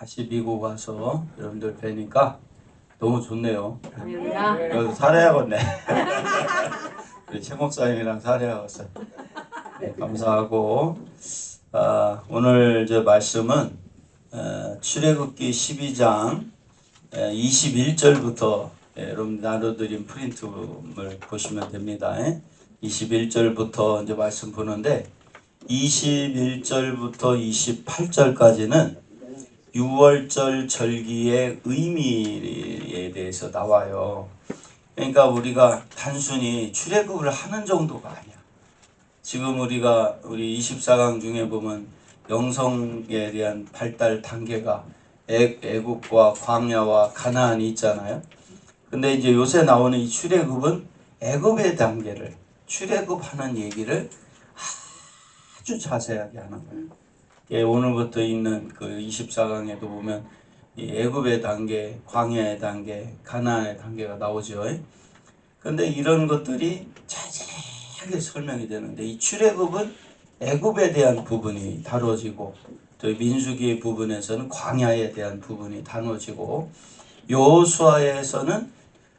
다시 미국 와서 여러분들 뵈니까 너무 좋네요. 할렐루야. 여기서 살아야겠네. 우리 최 목사님이랑 살아야겠어요. 네, 감사하고 오늘 저 말씀은 출애굽기 12장 21절부터 여러분 나눠드린 프린트를 보시면 됩니다. 21절부터 이제 말씀 보는데 21절부터 28절까지는 6월절 절기의 의미에 대해서 나와요. 그러니까 우리가 단순히 출애굽을 하는 정도가 아니야. 지금 우리 24강 중에 보면 영성에 대한 발달 단계가 애국과 광야와 가나안이 있잖아요. 근데 이제 요새 나오는 이 출애굽은 애굽의 단계를 출애굽하는 얘기를 아주 자세하게 하는 거예요. 예, 오늘부터 있는 그 24강에도 보면 이 애굽의 단계, 광야의 단계, 가나안의 단계가 나오죠. 근데 이런 것들이 자세하게 설명이 되는데 이 출애굽은 애굽에 대한 부분이 다뤄지고 또 민수기 부분에서는 광야에 대한 부분이 다뤄지고 여호수아에서는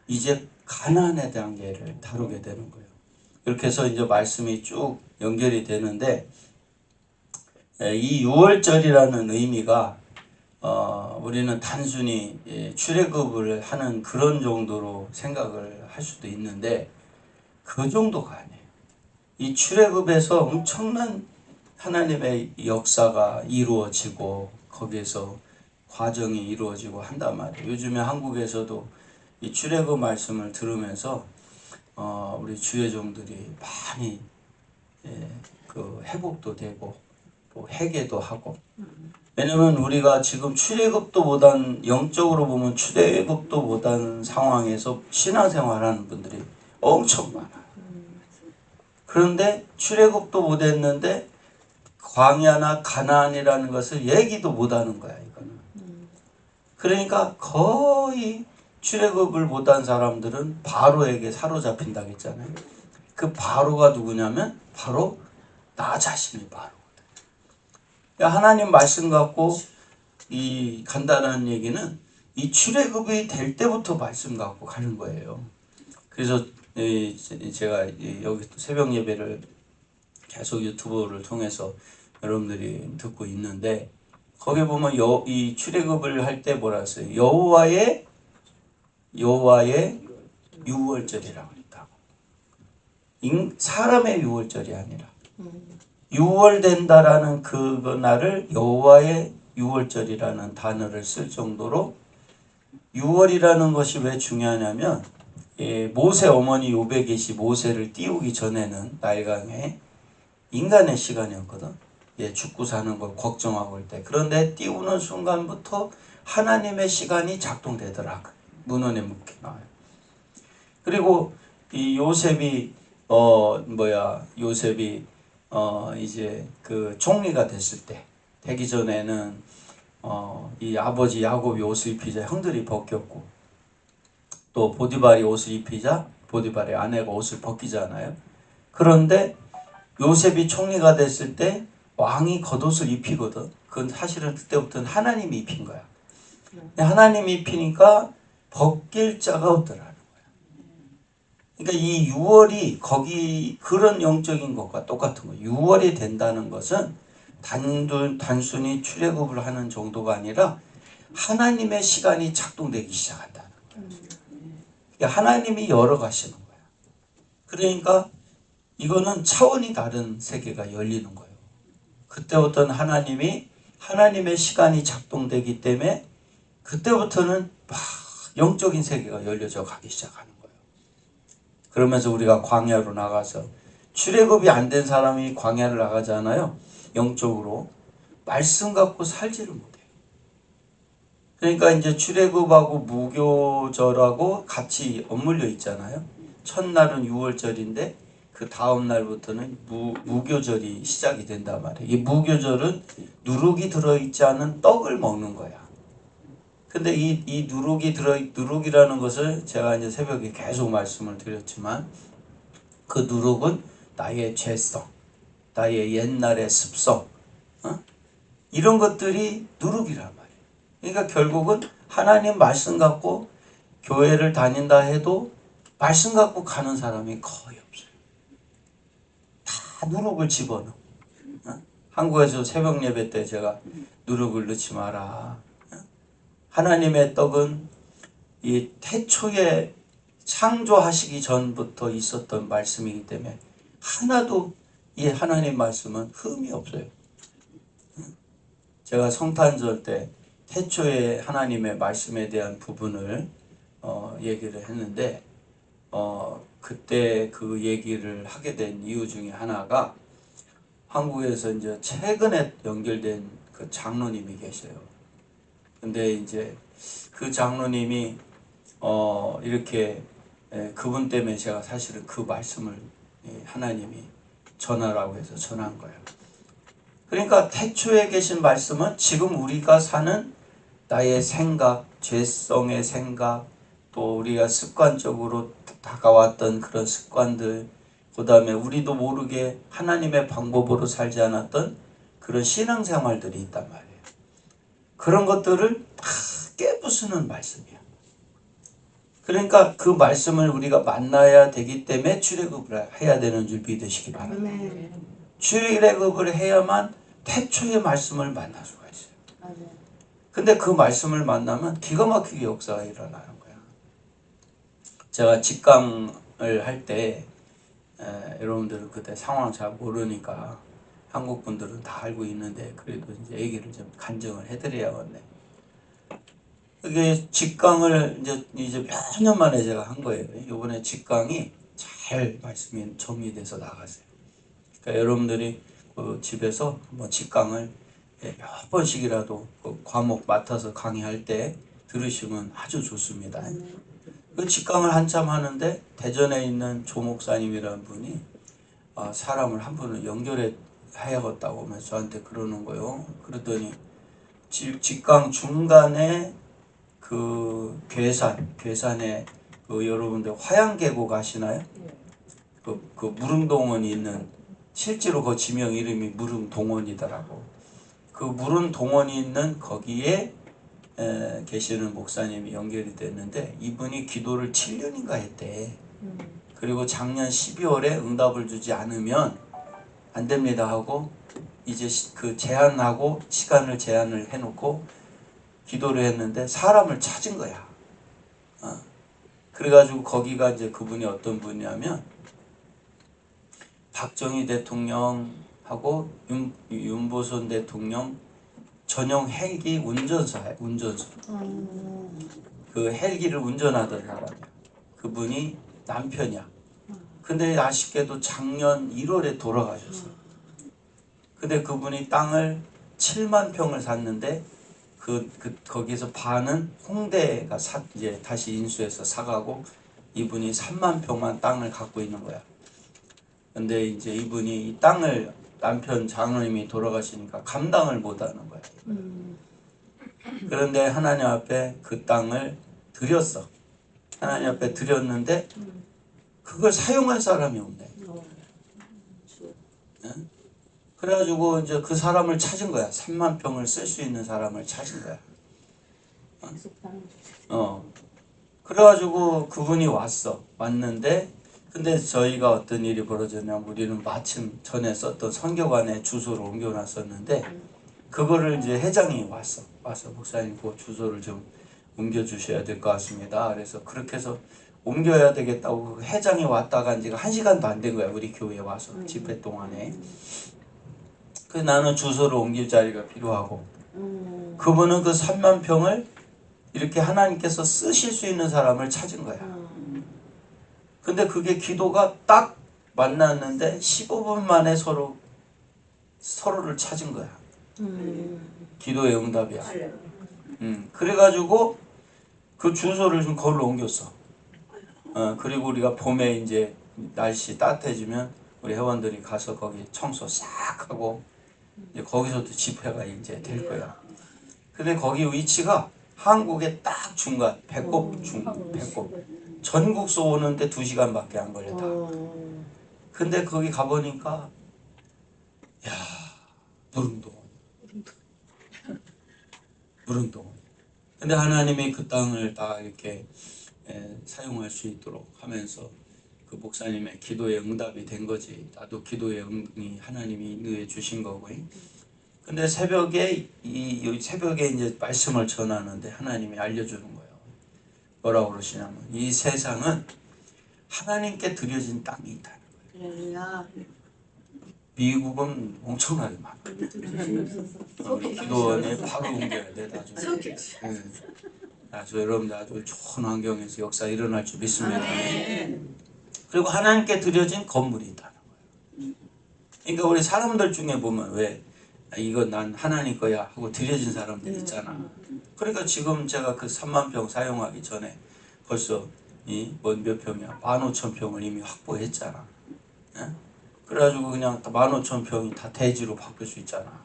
이제 가나안의 단계를 다루게 되는 거예요. 이렇게 해서 이제 말씀이 쭉 연결이 되는데 이 6월절이라는 의미가 우리는 단순히 출애굽을 하는 그런 정도로 생각을 할 수도 있는데 그 정도가 아니에요. 이 출애굽에서 엄청난 하나님의 역사가 이루어지고 거기에서 과정이 이루어지고 한단 말이에요. 요즘에 한국에서도 이 출애굽 말씀을 들으면서 우리 주여종들이 많이 그 회복도 되고 또 회개도 하고. 왜냐면 우리가 지금 출애굽도 못한, 영적으로 보면 출애굽도 못한 상황에서 신앙생활하는 분들이 엄청 많아요. 그런데 출애굽도 못했는데 광야나 가나안이라는 것을 얘기도 못하는 거야, 이거는. 그러니까 거의 출애굽을 못한 사람들은 바로에게 사로잡힌다고 했잖아요. 그 바로가 누구냐면 바로 나 자신이 바로. 하나님 말씀 갖고 이 간단한 얘기는 이 출애굽이 될 때부터 말씀 갖고 가는 거예요. 그래서 제가 여기 새벽 예배를 계속 유튜브를 통해서 여러분들이 듣고 있는데 거기 보면 이 출애굽을 할 때 뭐라 했어요? 여호와의 6월절이라고 했다고. 사람의 6월절이 아니라 6월 된다라는 그 날을 여호와의 6월절이라는 단어를 쓸 정도로 6월이라는 것이 왜 중요하냐면 모세 어머니 요베겟이 모세를 띄우기 전에는 나일강에 인간의 시간이었거든. 죽고 사는 걸 걱정하고 할 때. 그런데 띄우는 순간부터 하나님의 시간이 작동되더라. 문헌에 묻게 나와요. 그리고 이 요셉이 이제 그 총리가 됐을 때 되기 전에는 이 아버지 야곱이 옷을 입히자 형들이 벗겼고 또 보디발이 옷을 입히자 보디발의 아내가 옷을 벗기잖아요. 그런데 요셉이 총리가 됐을 때 왕이 겉옷을 입히거든. 그건 사실은 그때부터는 하나님이 입힌 거야. 하나님이 입히니까 벗길 자가 없더라. 그러니까 이 6월이 거기 그런 영적인 것과 똑같은 거예요. 6월이 된다는 것은 단순히 출애굽을 하는 정도가 아니라 하나님의 시간이 작동되기 시작한다는 거예요. 그러니까 하나님이 열어가시는 거예요. 그러니까 이거는 차원이 다른 세계가 열리는 거예요. 그때부터는 하나님의 시간이 작동되기 때문에 그때부터는 막 영적인 세계가 열려져 가기 시작하는 거예요. 그러면서 우리가 광야로 나가서 출애굽이 안 된 사람이 광야를 나가잖아요. 영적으로 말씀 갖고 살지를 못해요. 그러니까 이제 출애굽하고 무교절하고 같이 엇물려 있잖아요. 첫날은 6월절인데 그 다음 날부터는 무교절이 시작이 된단 말이에요. 이 무교절은 누룩이 들어있지 않은 떡을 먹는 거야. 근데 이 누룩이라는 것을 제가 이제 새벽에 계속 말씀을 드렸지만 그 누룩은 나의 죄성, 나의 옛날의 습성, 이런 것들이 누룩이란 말이에요. 그러니까 결국은 하나님 말씀 갖고 교회를 다닌다 해도 말씀 갖고 가는 사람이 거의 없어요. 다 누룩을 집어넣어. 한국에서 새벽 예배 때 제가 누룩을 넣지 마라. 하나님의 떡은 이 태초에 창조하시기 전부터 있었던 말씀이기 때문에 하나도 이 하나님 말씀은 흠이 없어요. 제가 성탄절 때 태초에 하나님의 말씀에 대한 부분을 얘기를 했는데 그때 그 얘기를 하게 된 이유 중에 하나가 한국에서 이제 최근에 연결된 그 장로님이 계셔요. 근데 이제 그 장로님이 이렇게 그분 때문에 제가 사실은 그 말씀을 하나님이 전하라고 해서 전한 거예요. 그러니까 태초에 계신 말씀은 지금 우리가 사는 나의 생각, 죄성의 생각, 또 우리가 습관적으로 다가왔던 그런 습관들, 그 다음에 우리도 모르게 하나님의 방법으로 살지 않았던 그런 신앙생활들이 있단 말이에요. 그런 것들을 다 깨부수는 말씀이야. 그러니까 그 말씀을 우리가 만나야 되기 때문에 출애굽을 해야 되는 줄 믿으시기 바랍니다. 출애굽을 해야만 태초의 말씀을 만날 수가 있어요. 근데 그 말씀을 만나면 기가 막히게 역사가 일어나는 거야. 제가 직강을 할 때 여러분들은 그때 상황 잘 모르니까 한국 분들은 다 알고 있는데 그래도 이제 얘기를 좀 간증을 해드려야겠네. 이게 직강을 이제 몇 년 만에 제가 한 거예요. 이번에 직강이 잘 말씀이 정리돼서 나갔어요. 그러니까 여러분들이 그 집에서 뭐 직강을 몇 번씩이라도 그 과목 맡아서 강의할 때 들으시면 아주 좋습니다. 그 직강을 한참 하는데 대전에 있는 조 목사님이라는 분이 사람을 한 분을 연결해 해야겠다고 하면서 저한테 그러는 거예요. 그러더니 직강 중간에 그 괴산에 그 여러분들 화양계곡 아시나요? 그 무릉동원이 있는 실제로 그 지명 이름이 무릉동원이더라고. 그 무릉동원이 있는 거기에 계시는 목사님이 연결이 됐는데 이분이 기도를 7년인가 했대. 그리고 작년 12월에 응답을 주지 않으면 안 됩니다 하고 이제 그 제한하고 시간을 제한을 해놓고 기도를 했는데 사람을 찾은 거야. 그래가지고 거기가 이제 그분이 어떤 분이냐면 박정희 대통령하고 윤보선 대통령 전용 헬기 운전사예요. 운전사. 그 헬기를 운전하던 사람이야. 그분이 남편이야. 근데 아쉽게도 작년 1월에 돌아가셨어. 근데 그분이 땅을 7만 평을 샀는데 거기서 반은 홍대가 이제 다시 인수해서 사가고 이분이 3만 평만 땅을 갖고 있는 거야. 근데 이제 이분이 이 땅을 남편 장로님이 돌아가시니까 감당을 못하는 거야. 그런데 하나님 앞에 그 땅을 드렸어. 하나님 앞에 드렸는데 그걸 사용할 사람이 없네. 그래가지고 이제 그 사람을 찾은 거야. 3만 평을 쓸 수 있는 사람을 찾은 거야. 그래가지고 그분이 왔는데 근데 저희가 어떤 일이 벌어졌냐면 우리는 마침 전에 썼던 선교관의 주소를 옮겨놨었는데 그거를 이제 회장이 와서 목사님 그 주소를 좀 옮겨주셔야 될 것 같습니다. 그래서 그렇게 해서 옮겨야 되겠다고 회장이 왔다가 이제 1시간도 안 된 거야. 우리 교회에 와서 집회 동안에. 그 나는 주소를 옮길 자리가 필요하고 그분은 그 3만 평을 이렇게 하나님께서 쓰실 수 있는 사람을 찾은 거야. 근데 그게 기도가 딱 만났는데 15분 만에 서로를 찾은 거야. 기도의 응답이야. 그래가지고 그 주소를 좀 거기로 옮겼어. 그리고 우리가 봄에 이제 날씨 따뜻해지면 우리 회원들이 가서 거기 청소 싹 하고 이제 거기서도 집회가 이제 될 거야. 근데 거기 위치가 한국의 딱 중간, 배꼽. 전국서 오는데 2시간밖에 안 걸렸다. 근데 거기 가보니까 야 무릉동원. 근데 하나님이 그 땅을 다 이렇게 사용할 수 있도록 하면서 그 목사님의 기도에 응답이 된 거지. 나도 기도에 응이 하나님이 인도해 주신 거고. 근데 새벽에 이 새벽에 이제 말씀을 전하는데 하나님이 알려주는 거예요. 뭐라고 그러시냐면 이 세상은 하나님께 드려진 땅이 있다는 거예요. 미국은 엄청나게 많아. 우리 기도원에 바로 옮겨야 돼. 나중에. 아주 여러분들 아주 좋은 환경에서 역사 일어날 줄 믿습니다. 그리고 하나님께 드려진 건물이 있다는 거예요. 그러니까 우리 사람들 중에 보면 왜 이건 난 하나님 거야 하고 드려진 사람들 있잖아. 그러니까 지금 제가 그 3만 평 사용하기 전에 벌써 몇 평이야? 15,000평을 이미 확보했잖아. 그래가지고 그냥 15,000평이 다 대지로 바뀔 수 있잖아.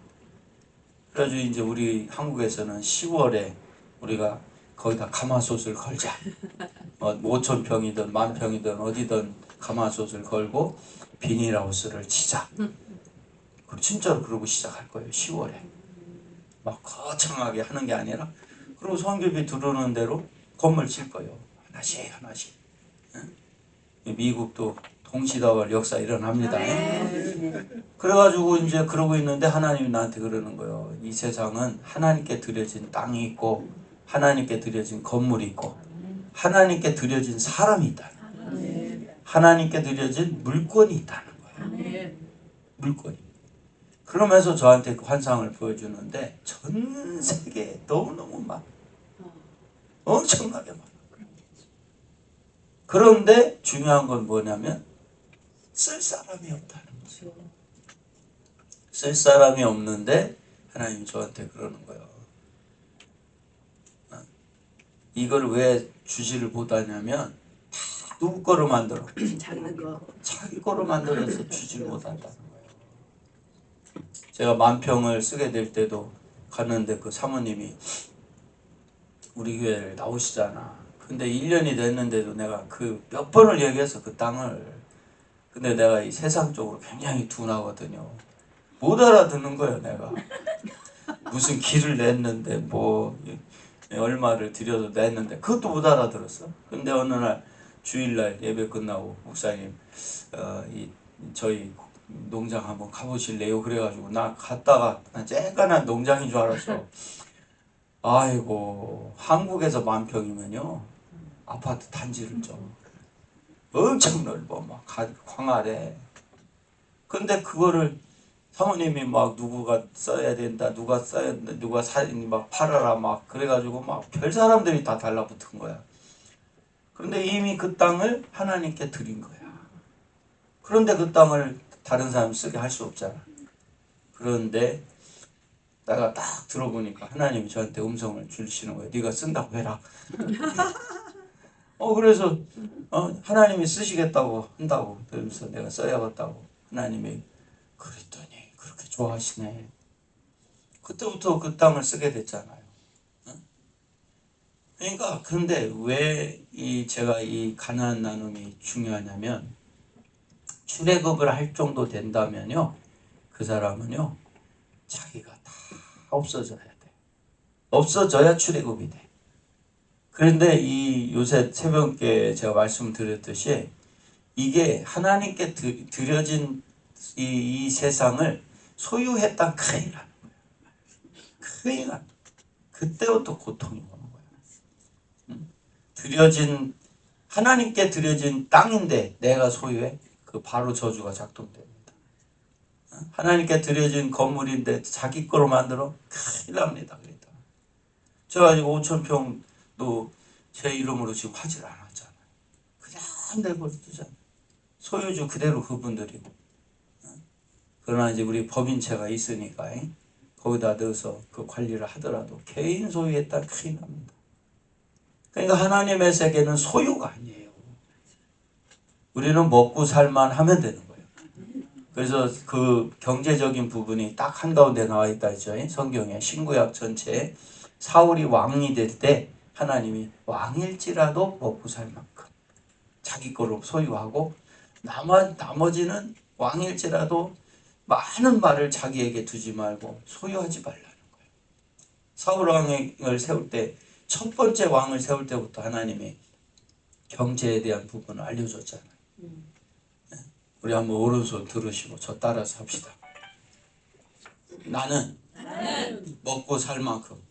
그래가지고 이제 우리 한국에서는 10월에 우리가 거기다 가마솥을 걸자. 5,000평이든 10,000평이든 어디든 가마솥을 걸고 비닐하우스를 치자. 그리고 진짜로 그러고 시작할 거예요. 10월에. 막 거창하게 하는 게 아니라 그리고 성교비 들어오는 대로 건물 칠 거예요. 하나씩 하나씩. 미국도 동시다발 역사 일어납니다. 그래가지고 이제 그러고 있는데 하나님이 나한테 그러는 거예요. 이 세상은 하나님께 드려진 땅이 있고 하나님께 드려진 건물이 있고 하나님께 드려진 사람이 있다. 하나님께 드려진 물건이 있다는 거예요. 물건이. 그러면서 저한테 그 환상을 보여주는데 전 세계에 너무너무 많아. 엄청나게 많아. 그런데 중요한 건 뭐냐면 쓸 사람이 없다는 거죠. 쓸 사람이 없는데 하나님이 저한테 그러는 거예요. 이걸 왜 주지를 못하냐면 다 누구 거로 만들어. 자기 거로 만들어서 주지를 못한다는 거예요. 제가 10,000평을 쓰게 될 때도 갔는데 그 사모님이 우리 교회를 나오시잖아. 근데 1년이 됐는데도 내가 그 몇 번을 얘기해서 그 땅을 근데 내가 이 세상 쪽으로 굉장히 둔하거든요. 못 알아듣는 거예요, 내가. 무슨 길을 냈는데 뭐 얼마를 들여서 냈는데 그것도 못 알아들었어. 근데 어느 날 주일날 예배 끝나고 목사님 저희 농장 한번 가보실래요? 그래가지고 나 갔다가 쬐깐한 농장인 줄 알았어. 아이고 한국에서 10,000평이면요 아파트 단지를 좀 엄청 넓어 막 광활해. 근데 그거를 사모님이 막 누구가 써야 된다, 누가 써야 된다, 누가 막 팔아라 막 그래가지고 막 별 사람들이 다 달라붙은 거야. 그런데 이미 그 땅을 하나님께 드린 거야. 그런데 그 땅을 다른 사람 쓰게 할 수 없잖아. 그런데 내가 딱 들어보니까 하나님이 저한테 음성을 주시는 거예요. 네가 쓴다고 해라. 그래서 하나님이 쓰시겠다고 한다고 그러면서 내가 써야겠다고 하나님이 그랬더니 그렇게 좋아하시네. 그때부터 그 땅을 쓰게 됐잖아요. 그러니까 그런데 왜 제가 이 가나안 나눔이 중요하냐면 출애굽을 할 정도 된다면요 그 사람은요 자기가 다 없어져야 돼. 없어져야 출애굽이 돼. 그런데 이 요새 새벽에 제가 말씀드렸듯이 이게 하나님께 드려진 이 세상을 소유했다 큰일 나는 거예요. 큰일 나는 거예요. 그때부터 고통이 오는 거예요. 하나님께 드려진 땅인데 내가 소유해? 그 바로 저주가 작동됩니다. 하나님께 드려진 건물인데 자기 거로 만들어? 큰일 납니다. 그러니까. 제가 지금 5,000평도 제 이름으로 지금 하질 않았잖아요. 그냥 내버려두잖아요. 소유주 그대로 그분들이고. 그러나 이제 우리 법인체가 있으니까 거기다 넣어서 그 관리를 하더라도 개인 소유했다 큰일 납니다. 그러니까 하나님의 세계는 소유가 아니에요. 우리는 먹고 살만 하면 되는 거예요. 그래서 그 경제적인 부분이 딱 한가운데 나와 있다 했죠. 성경에 신구약 전체에 사울이 왕이 될 때 하나님이 왕일지라도 먹고 살 만큼 자기 거로 소유하고 나머지는 왕일지라도 많은 말을 자기에게 두지 말고 소유하지 말라는 거예요. 사울 왕을 세울 때 첫 번째 왕을 세울 때부터 하나님이 경제에 대한 부분을 알려줬잖아요. 우리 한번 오른손 들으시고 저 따라서 합시다. 나는 먹고 살 만큼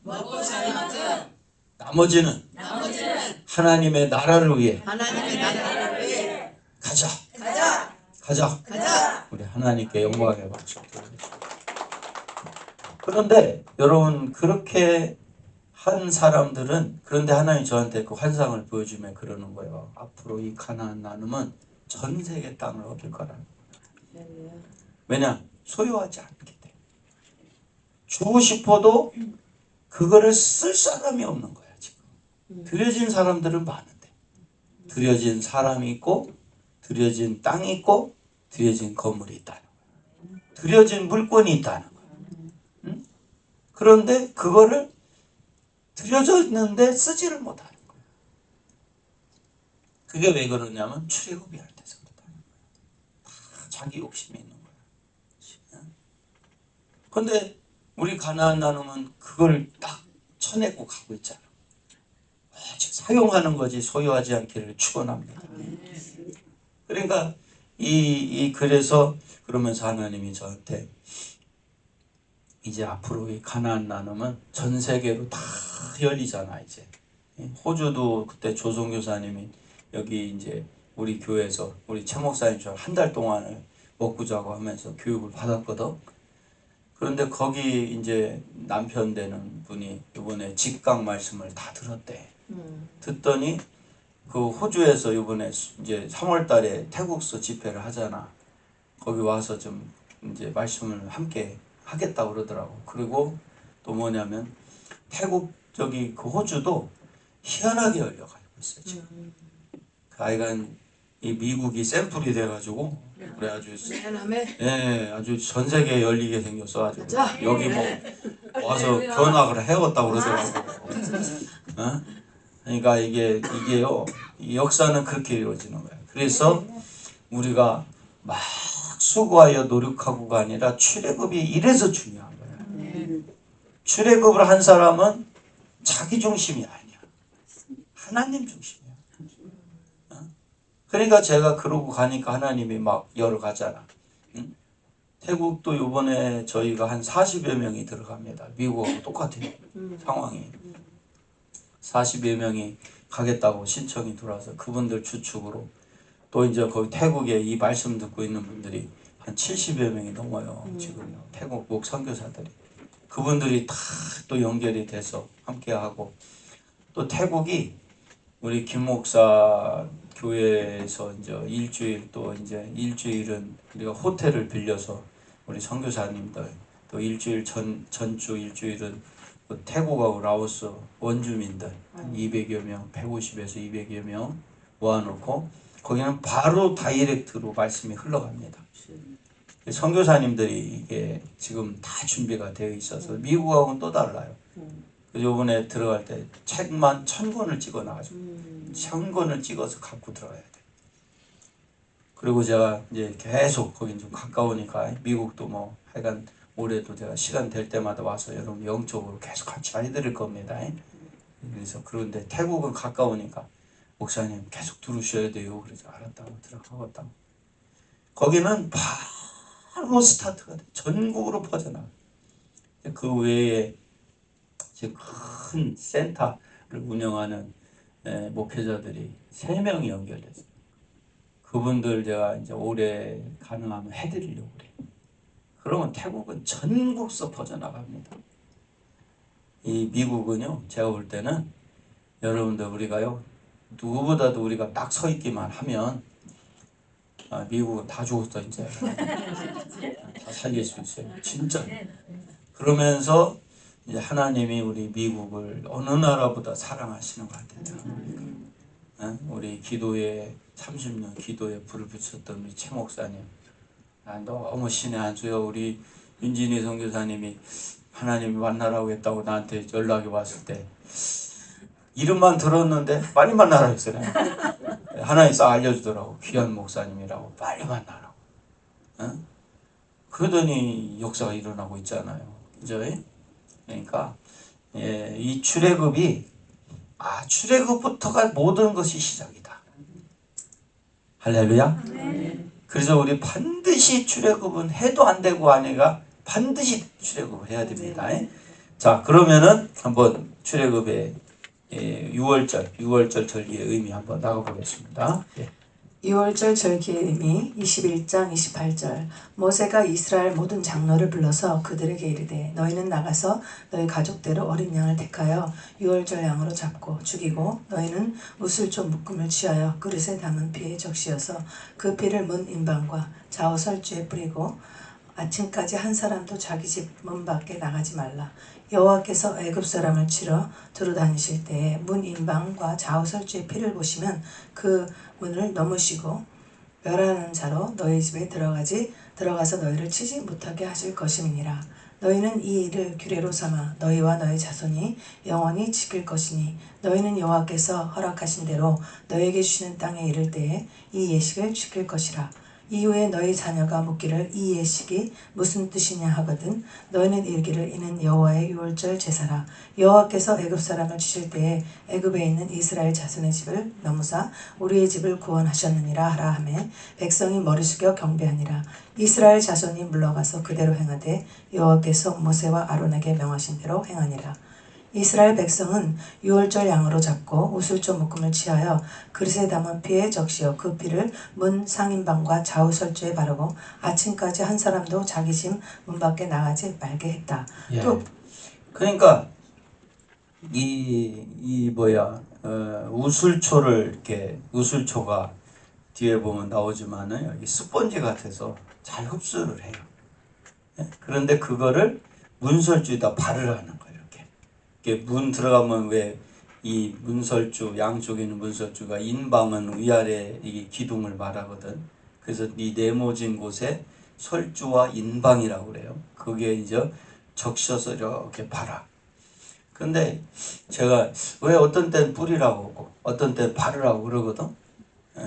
나머지는 하나님의 나라를 위해 가자. 우리 하나님께 영광의 박수 드립니다. 그런데 여러분 그렇게 한 사람들은 그런데 하나님 저한테 그 환상을 보여주며 그러는 거예요. 앞으로 이 가나안 나눔은 전 세계 땅을 얻을 거라는 거예요. 왜냐? 소유하지 않기 때문에. 주고 싶어도 그거를 쓸 사람이 없는 거야 지금. 들여진 사람들은 많은데 들여진 사람이 있고 들여진 땅이 있고 들여진 건물이 있다는 거야. 들여진 물건이 있다는 거야. 응? 그런데 그거를 들여져 있는데 쓰지를 못하는 거야. 그게 왜 그러냐면 출애굽이 할 때서 그렇다는 거야. 다 자기 욕심이 있는 거야. 그런데 우리 가나안 나눔은 그걸 딱 쳐내고 가고 있잖아. 오직 사용하는 거지 소유하지 않기를 축원합니다. 그러니까 그래서 그러면서 하나님이 저한테 이제 앞으로 이 가나안 나눔은 전 세계로 다 열리잖아 이제. 호주도 그때 조성교사님이 여기 이제 우리 교회에서 우리 최 목사님처럼 한 달 동안을 먹고 자고 하면서 교육을 받았거든. 그런데 거기 이제 남편 되는 분이 이번에 직강 말씀을 다 들었대. 듣더니 그 호주에서 이번에 이제 3월 달에 태국서 집회를 하잖아. 거기 와서 좀 이제 말씀을 함께 하겠다고 그러더라고. 그리고 또 뭐냐면 태국 저기 그 호주도 희한하게 열려가지고 있어요 지금. 그 아이가 이 미국이 샘플이 돼가지고 그래 아주 전 세계에 열리게 생겼어 아주. 여기 뭐 와서 견학을 해왔다고 그러더라고. 어? 그러니까 이게요 이 역사는 그렇게 이루어지는 거예요. 그래서 우리가 막 수고하여 노력하고가 아니라 출애굽이 이래서 중요한 거예요. 출애굽을 한 사람은 자기 중심이 아니야. 하나님 중심이야. 그러니까 제가 그러고 가니까 하나님이 막 열어가잖아. 응? 태국도 이번에 저희가 한 40여 명이 들어갑니다. 미국하고 똑같아요. 상황이. 40여 명이 가겠다고 신청이 들어와서 그분들 추측으로 또 이제 거기 태국에 이 말씀 듣고 있는 분들이 한 70여 명이 넘어요. 지금요. 태국 목 선교사들이. 그분들이 다 또 연결이 돼서 함께하고 또 태국이 우리 김 목사 교회에서 이제 일주일 또 이제 일주일은 우리가 호텔을 빌려서 우리 선교사님들 또 일주일 전주 일주일은 그 태국하고 라오스 원주민들 한 200여 명, 150에서 200여 명 모아놓고 거기는 바로 다이렉트로 말씀이 흘러갑니다. 선교사님들이 이게 지금 다 준비가 되어 있어서 미국하고는 또 달라요. 그래서 이번에 들어갈 때 책만 1000권을 찍어 나가지고 1000권을 찍어서 갖고 들어가야 돼. 그리고 제가 이제 계속 거긴 좀 가까우니까 미국도 뭐 하여간 올해도 제가 시간 될 때마다 와서 여러분 영적으로 계속 같이 해드릴 겁니다. 그래서 그런데 태국은 가까우니까 목사님 계속 들으셔야 돼요. 그래서 알았다고 들어가겠다고. 거기는 바로 스타트가 돼. 전국으로 퍼져나가. 그 외에 큰 센터를 운영하는 목회자들이 3명이 연결됐어요. 그분들 제가 이제 올해 가능하면 해드리려고 그래요. 그러면 태국은 전국서 퍼져나갑니다. 이 미국은요, 제가 볼 때는 여러분들 우리가요, 누구보다도 우리가 딱 서 있기만 하면 미국은 다 죽었어 이제. 다 살릴 수 있어요. 진짜. 그러면서 이제 하나님이 우리 미국을 어느 나라보다 사랑하시는 것 같아요. 우리 기도에 30년 기도에 불을 붙였던 우리 최 목사님. 너무 신의 한 수요. 우리 윤진희 선교사님이 하나님이 만나라고 했다고 나한테 연락이 왔을 때 이름만 들었는데 빨리 만나라고 했어요. 하나님 싹 알려주더라고. 귀한 목사님이라고 빨리 만나라고. 그러더니 역사가 일어나고 있잖아요. 그죠? 그러니까 이 출애굽이 출애굽부터가 모든 것이 시작이다. 할렐루야. 그래서 우리 반드시 출애굽은 해도 안 되고 아니가 반드시 출애굽을 해야 됩니다. 자, 그러면은 한번 출애굽의 6월절 절기의 의미 한번 나가보겠습니다. 6월절 절기의 의미 21장 28절 모세가 이스라엘 모든 장로를 불러서 그들에게 이르되 너희는 나가서 너희 가족대로 어린 양을 택하여 6월절 양으로 잡고 죽이고 너희는 우슬조 묶음을 취하여 그릇에 담은 피에 적시어서 그 피를 문 인방과 좌우 설주에 뿌리고 아침까지 한 사람도 자기 집 문 밖에 나가지 말라. 여호와께서 애굽 사람을 치러 두루 다니실 때에 문 인방과 좌우 설주의 피를 보시면 그 문을 넘으시고 멸하는 자로 너희 집에 들어가서 너희를 치지 못하게 하실 것임이니라. 너희는 이 일을 규례로 삼아 너희와 너희 자손이 영원히 지킬 것이니 너희는 여호와께서 허락하신 대로 너희에게 주시는 땅에 이를 때에 이 예식을 지킬 것이라. 이후에 너희 자녀가 묻기를 이 예식이 무슨 뜻이냐 하거든 너희는 이르기를 이는 여호와의 유월절 제사라. 여호와께서 애굽 사람을 주실 때에 애굽에 있는 이스라엘 자손의 집을 넘으사 우리의 집을 구원하셨느니라 하라 하매 백성이 머리 숙여 경배하니라. 이스라엘 자손이 물러가서 그대로 행하되 여호와께서 모세와 아론에게 명하신 대로 행하니라. 이스라엘 백성은 유월절 양으로 잡고 우슬조 묶음을 취하여 그릇에 담은 피에 적시어 그 피를 문 상인방과 좌우 설주에 바르고 아침까지 한 사람도 자기 집 문 밖에 나가지 말게 했다. 또 그러니까 우슬초를 이렇게 우슬초가 뒤에 보면 나오지만은 여기 스펀지 같아서 잘 흡수를 해요. 그런데 그거를 문설주에다 바르라는 거예요. 문 들어가면 왜 이 문설주 양쪽에 있는 문설주가 인방은 위아래 이 기둥을 말하거든. 그래서 이 네모진 곳에 설주와 인방이라고 그래요. 그게 이제 적셔서 이렇게 발아. 근데 제가 왜 어떤 때는 뿌리라고 하고 어떤 때는 바르라고 그러거든.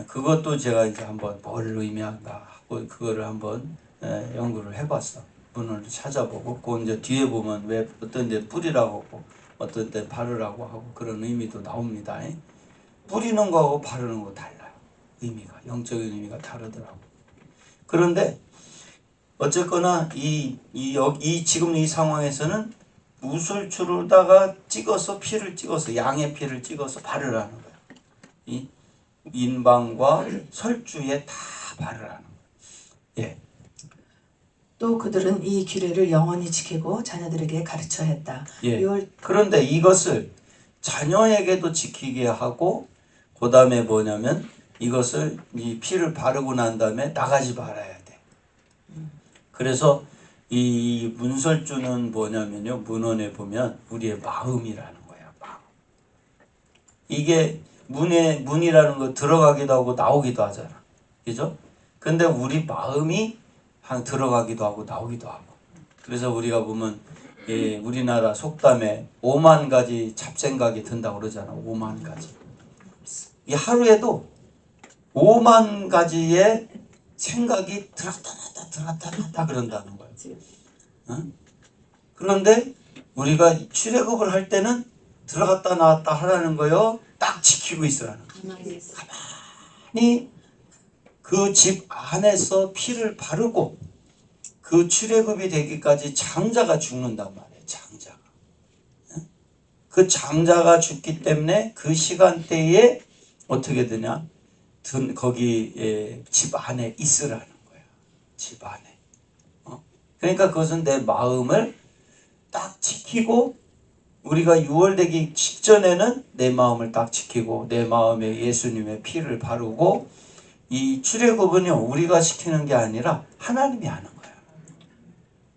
그것도 제가 이제 한번 뭘 의미한가 하고 그거를 한번 연구를 해봤어. 문을 찾아보고 그 이제 뒤에 보면 왜 어떤 데 뿌리라고 하고 어떤 때 바르라고 하고 그런 의미도 나옵니다. 뿌리는 거하고 바르는 거 달라요. 의미가 영적인 의미가 다르더라고. 그런데 어쨌거나 지금 이 상황에서는 우슬초로다가 피를 찍어서 양의 피를 찍어서 바르라는 거예요. 이 인방과 설주에 다 바르라는 거예요. 또 그들은 이 규례를 영원히 지키고 자녀들에게 가르쳐 했다. 그런데 이것을 자녀에게도 지키게 하고 그 다음에 뭐냐면 이것을 이 피를 바르고 난 다음에 나가지 말아야 돼. 그래서 이 문설주는 뭐냐면요. 문헌에 보면 우리의 마음이라는 거야. 마음. 이게 문이라는 거 들어가기도 하고 나오기도 하잖아. 그죠? 근데 우리 마음이 들어가기도 하고 나오기도 하고. 그래서 우리가 보면 우리나라 속담에 5만 가지 잡생각이 든다고 그러잖아. 5만 가지. 이 하루에도 5만 가지의 생각이 들었다 놨다 그런다는 거예요. 응? 그런데 우리가 출애굽을 할 때는 들어갔다 나왔다 하라는 거요. 딱 지키고 있으라는 거예요. 가만히 그 집 안에서 피를 바르고 그 출애굽이 되기까지 장자가 죽는단 말이에요. 장자가. 그 장자가 죽기 때문에 그 시간대에 어떻게 되냐? 거기 집 안에 있으라는 거야. 집 안에. 그러니까 그것은 내 마음을 딱 지키고 우리가 6월 되기 직전에는 내 마음을 딱 지키고 내 마음에 예수님의 피를 바르고 이 출애굽은요 우리가 시키는 게 아니라 하나님이 하는 거야.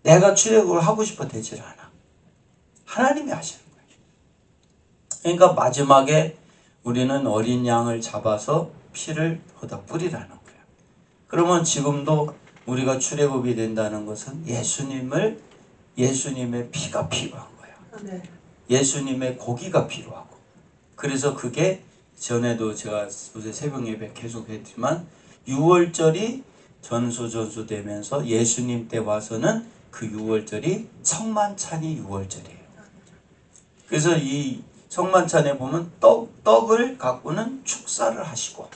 내가 출애굽을 하고 싶어 되질 않아. 하나님이 하시는 거야. 그러니까 마지막에 우리는 어린 양을 잡아서 피를 거기다 뿌리라는 거야. 그러면 지금도 우리가 출애굽이 된다는 것은 예수님의 피가 필요한 거야. 예수님의 고기가 필요하고. 그래서 그게 전에도 제가 요새 새벽 예배 계속 했지만 6월절이 전수되면서 예수님 때 와서는 그 6월절이 성만찬이 6월절이에요. 그래서 이 성만찬에 보면 떡을 갖고는 축사를 하시고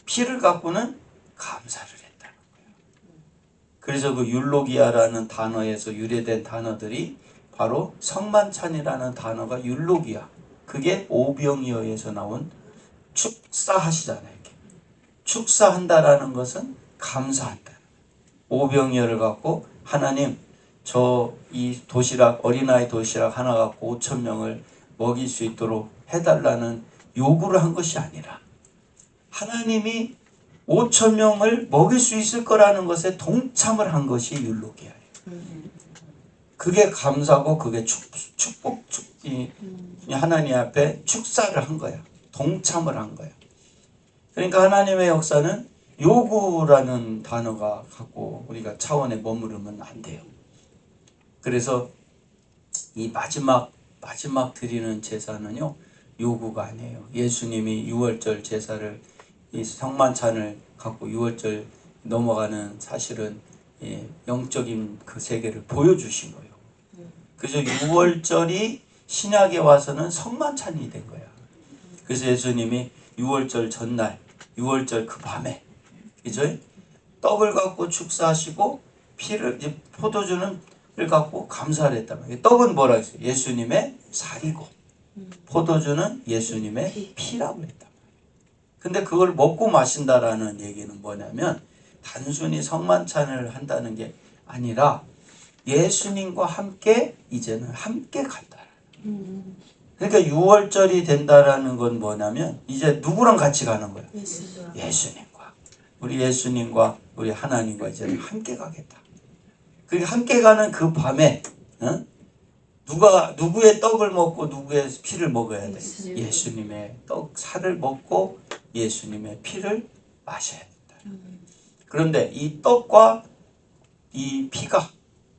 피를 갖고는 감사를 했다는 거예요. 그래서 그 율로기아라는 단어에서 유래된 단어들이 바로 성만찬이라는 단어가 율로기아, 그게 오병이어에서 나온 축사하시잖아요. 이렇게. 축사한다라는 것은 감사한다. 오병이어를 갖고 하나님, 저 이 도시락, 어린아이 도시락 하나 갖고 5천 명을 먹일 수 있도록 해달라는 요구를 한 것이 아니라 하나님이 5천 명을 먹일 수 있을 거라는 것에 동참을 한 것이 율로기아예요. 그게 감사고 그게 축복, 하나님 앞에 축사를 한 거야. 동참을 한 거야. 그러니까 하나님의 역사는 요구라는 단어가 갖고 우리가 차원에 머무르면 안 돼요. 그래서 이 마지막 드리는 제사는요, 요구가 아니에요. 예수님이 6월절 제사를, 이 성만찬을 갖고 6월절 넘어가는 사실은 영적인 그 세계를 보여주신 거예요. 그래서 6월절이 신약에 와서는 성만찬이 된 거야. 그래서 예수님이 6월절 전날, 6월절 그 밤에, 그죠? 떡을 갖고 축사하시고 피를, 포도주를 갖고 감사를 했단 말이에요. 떡은 뭐라 했어요? 예수님의 살이고 포도주는 예수님의 피라고 했단 말이에요. 근데 그걸 먹고 마신다라는 얘기는 뭐냐면 단순히 성만찬을 한다는 게 아니라 예수님과 함께 이제는 함께 간다. 그러니까 6월절이 된다라는 건 뭐냐면 이제 누구랑 같이 가는 거예요? 예수님과. 우리 예수님과 우리 하나님과 이제는 함께 가겠다. 그러니까 함께 가는 그 밤에 누구의 떡을 먹고 누구의 피를 먹어야 돼? 예수님의 살을 먹고 예수님의 피를 마셔야 된다. 그런데 이 떡과 이 피가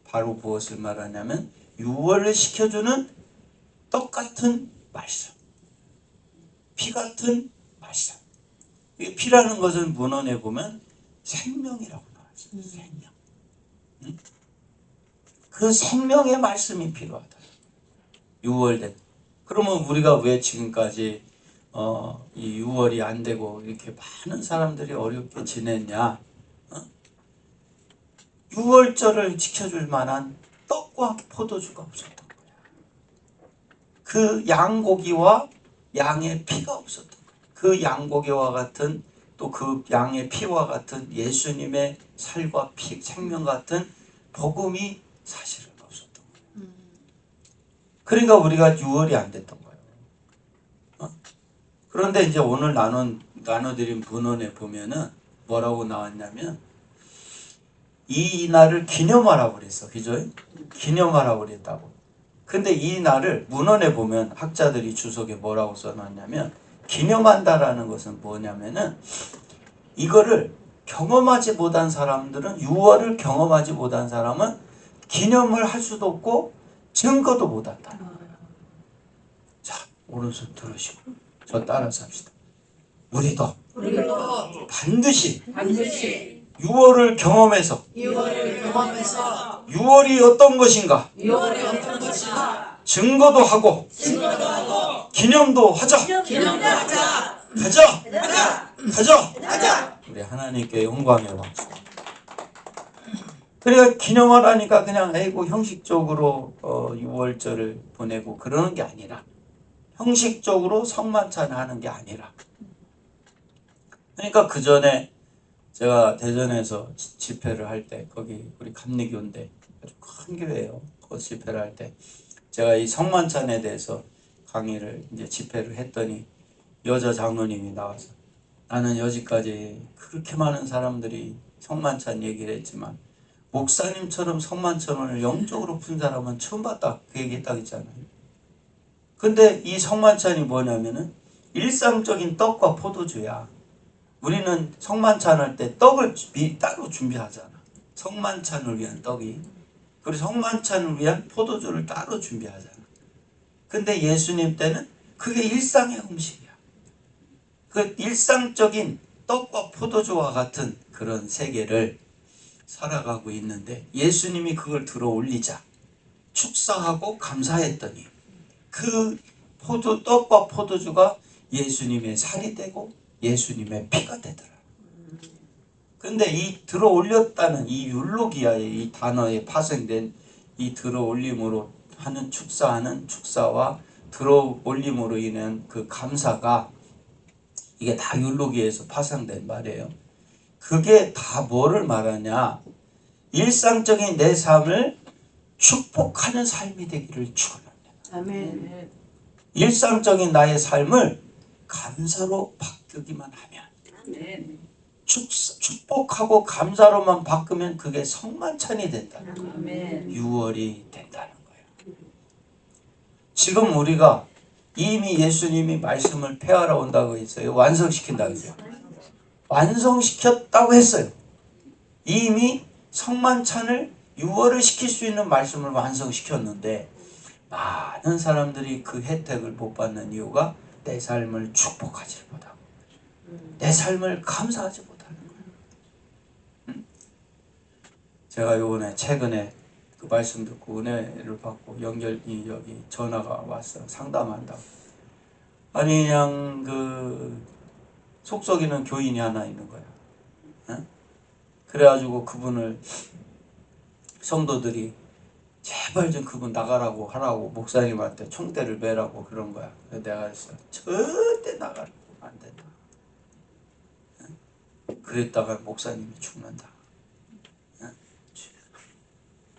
바로 무엇을 말하냐면 유월을 시켜주는 떡 같은 말씀, 피 같은 말씀. 이 피라는 것은 문헌에 보면 생명이라고 나와있어요. 생명. 그 생명의 말씀이 필요하다. 6월 그러면 우리가 왜 지금까지 이 6월이 안 되고 이렇게 많은 사람들이 어렵게 지냈냐? 6월절을 지켜줄 만한 떡과 포도주가 없었던 거야. 그 양고기와 양의 피가 없었던 거야. 그 양고기와 같은 또 그 양의 피와 같은 예수님의 살과 피, 생명 같은 복음이 사실은 없었던 거예요. 그러니까 우리가 6월이 안 됐던 거예요. 그런데 이제 오늘 나눠드린 분원에 보면은 뭐라고 나왔냐면 이 날을 기념하라고 그랬어. 그죠? 기념하라고 그랬다고. 근데 이 날을 문헌에 보면 학자들이 주석에 뭐라고 써놨냐면 기념한다라는 것은 뭐냐면은 이거를 경험하지 못한 사람들은 6월을 경험하지 못한 사람은 기념을 할 수도 없고 증거도 못한다. 자, 오른손 들으시고 저 따라서 합시다. 우리도 반드시 6월을 경험해서 6월이 어떤 것인가 증거도 하고 기념도 하자. 가자. 우리 하나님께 영광의 왕수. 그러니까 기념하라니까 그냥 아이고 형식적으로 6월절을 보내고 그러는 게 아니라 형식적으로 성만찬 하는 게 아니라 그러니까 그 전에 제가 대전에서 집회를 할 때 거기 우리 감리교인데 아주 큰 교회예요. 그 집회를 할 때 제가 이 성만찬에 대해서 강의를 이제 집회를 했더니 여자 장로님이 나와서 나는 여지까지 그렇게 많은 사람들이 성만찬 얘기를 했지만 목사님처럼 성만찬을 영적으로 푼 사람은 처음 봤다. 그 얘기했다고 했잖아요. 근데 이 성만찬이 뭐냐면은 일상적인 떡과 포도주야. 우리는 성만찬 할 때 떡을 따로 준비하잖아. 성만찬을 위한 떡이. 그리고 성만찬을 위한 포도주를 따로 준비하잖아. 근데 예수님 때는 그게 일상의 음식이야. 그 일상적인 떡과 포도주와 같은 그런 세계를 살아가고 있는데 예수님이 그걸 들어 올리자 축사하고 감사했더니 그 떡과 포도주가 예수님의 살이 되고 예수님의 피가 되더라. 근데 이 들어 올렸다는 이 율로기아의 이 단어에 파생된 이 들어 올림으로 하는 축사와 들어 올림으로 인한 그 감사가 이게 다 율로기아에서 파생된 말이에요. 그게 다 뭐를 말하냐? 일상적인 내 삶을 축복하는 삶이 되기를 축원합니다. 아멘. 일상적인 나의 삶을 감사로 바꾸기만 하면 축복하고 감사로만 바꾸면 그게 성만찬이 된다는 거예요. 6월이 된다는 거예요. 지금 우리가 이미 예수님이 말씀을 폐하러 온다고 했어요. 완성시킨다고 했어요. 완성시켰다고 했어요. 이미 성만찬을 6월을 시킬 수 있는 말씀을 완성시켰는데 많은 사람들이 그 혜택을 못 받는 이유가 내 삶을 축복하지 못하고 내 삶을 감사하지 못하는 거예요. 제가 최근에 그 말씀 듣고 은혜를 받고 여기 전화가 왔어요. 상담한다고. 아니 그냥 그 속썩이는 교인이 하나 있는 거야. 그래가지고 그분을 성도들이 제발 좀 그분 나가라고 하라고 목사님한테 총대를 매라고 그런 거야. 내가 했어. 절대 나가라고 안 된다. 그랬다가 목사님이 죽는다.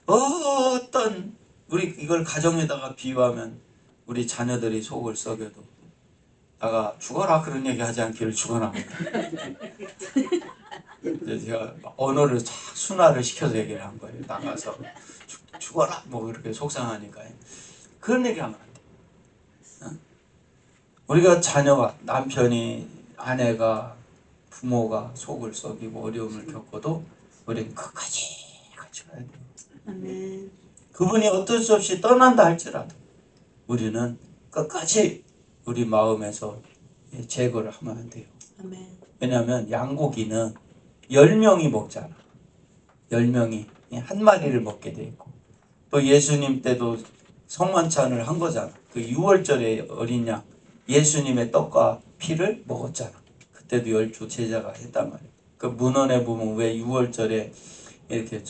어떤 우리 이걸 가정에다가 비유하면 우리 자녀들이 속을 썩여도 나가 죽어라 그런 얘기 하지 않기를 축원합니다. 제가 언어를 착 순화를 시켜서 얘기를 한 거예요. 나가서 죽어라 뭐 그렇게 속상하니까 그런 얘기하면 안 돼. 우리가 자녀가 남편이 아내가 부모가 속을 썩이고 어려움을 겪어도 우리는 끝까지 같이 가야 돼요. 아멘. 그분이 어쩔 수 없이 떠난다 할지라도 우리는 끝까지 우리 마음에서 제거를 하면 안 돼요. 아멘. 왜냐하면 양고기는 10명이 먹잖아. 10명이 한 마리를 먹게 돼 있고 또 예수님 때도 성만찬을 한 거잖아. 그 6월절에 어린 양 예수님의 떡과 피를 먹었잖아. 그때도 10조 제자가 했단 말이에요. 그 문헌에 보면 왜 6월절에 이렇게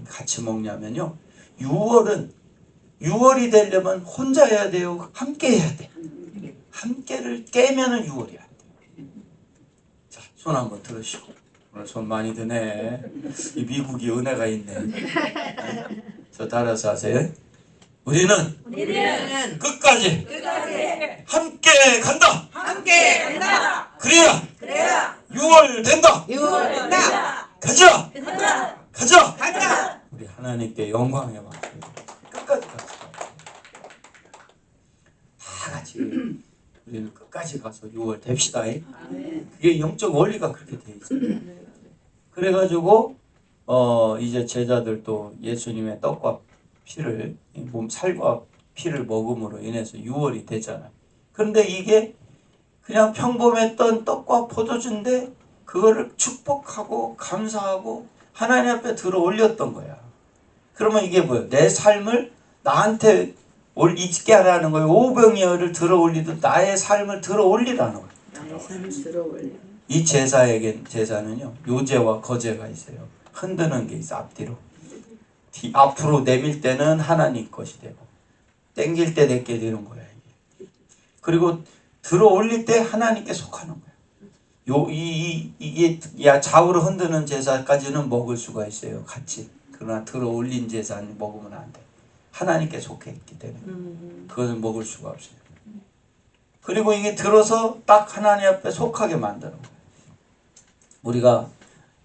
같이 먹냐면요. 6월이 되려면 혼자 해야 돼요? 함께 해야 돼. 함께를 깨면은 6월이 안 돼. 자, 손 한번 들으시고. 오늘 손 많이 드네. 이 미국이 은혜가 있네. 저 따라서 하세요. 우리는 끝까지 함께 간다. 그래야 6월 된다. 가자. 우리 하나님께 영광의 박수. 끝까지 가자. 다 같이 우리는 끝까지 가서 6월 됩시다. 그게 영적 원리가 그렇게 돼 있어요. 그래가지고 이제 제자들도 예수님의 떡과 피를 몸 살과 피를 먹음으로 인해서 6월이 되잖아요. 그런데 이게 그냥 평범했던 떡과 포도주인데 그거를 축복하고 감사하고 하나님 앞에 들어 올렸던 거야. 그러면 이게 뭐예요? 내 삶을 나한테 있게 하라는 거예요. 오병이어를 들어 올리듯 나의 삶을 들어 올리라는 거예요. 나의 삶을 들어 올려. 이 제사는요, 요제와 거제가 있어요. 흔드는 게 있어, 앞뒤로. 앞으로 내밀 때는 하나님 것이 되고, 땡길 때 내게 되는 거야, 이게. 그리고 들어 올릴 때 하나님께 속하는 거야. 이게 좌우로 흔드는 제사까지는 먹을 수가 있어요, 같이. 그러나 들어 올린 제사는 먹으면 안 돼. 하나님께 속해 있기 때문에. 그것은 먹을 수가 없어요. 그리고 이게 들어서 딱 하나님 앞에 속하게 만드는 거예요. 우리가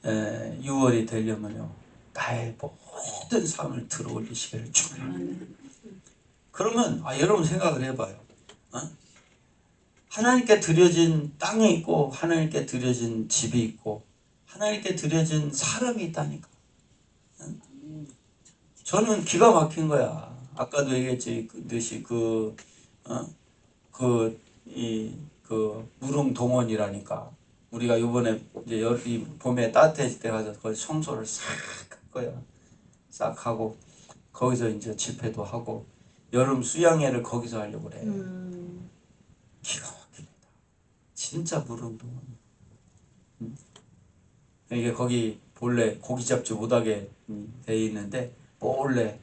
6월이 되려면요, 나의 모든 삶을 들어 올리시기를 축원합니다. 그러면 여러분 생각을 해봐요. 하나님께 드려진 땅이 있고 하나님께 드려진 집이 있고 하나님께 드려진 사람이 있다니까. 저는 기가 막힌 거야. 아까도 얘기했듯이 무릉동원이라니까. 우리가 이번에 이제 이 봄에 따뜻해질 때 가서 거기 청소를 싹 할 거야. 싹 하고 거기서 이제 집회도 하고 여름 수양회를 거기서 하려고 그래. 진짜 무릉도원. 이게 거기 본래 고기 잡지 못하게 돼 있는데 몰래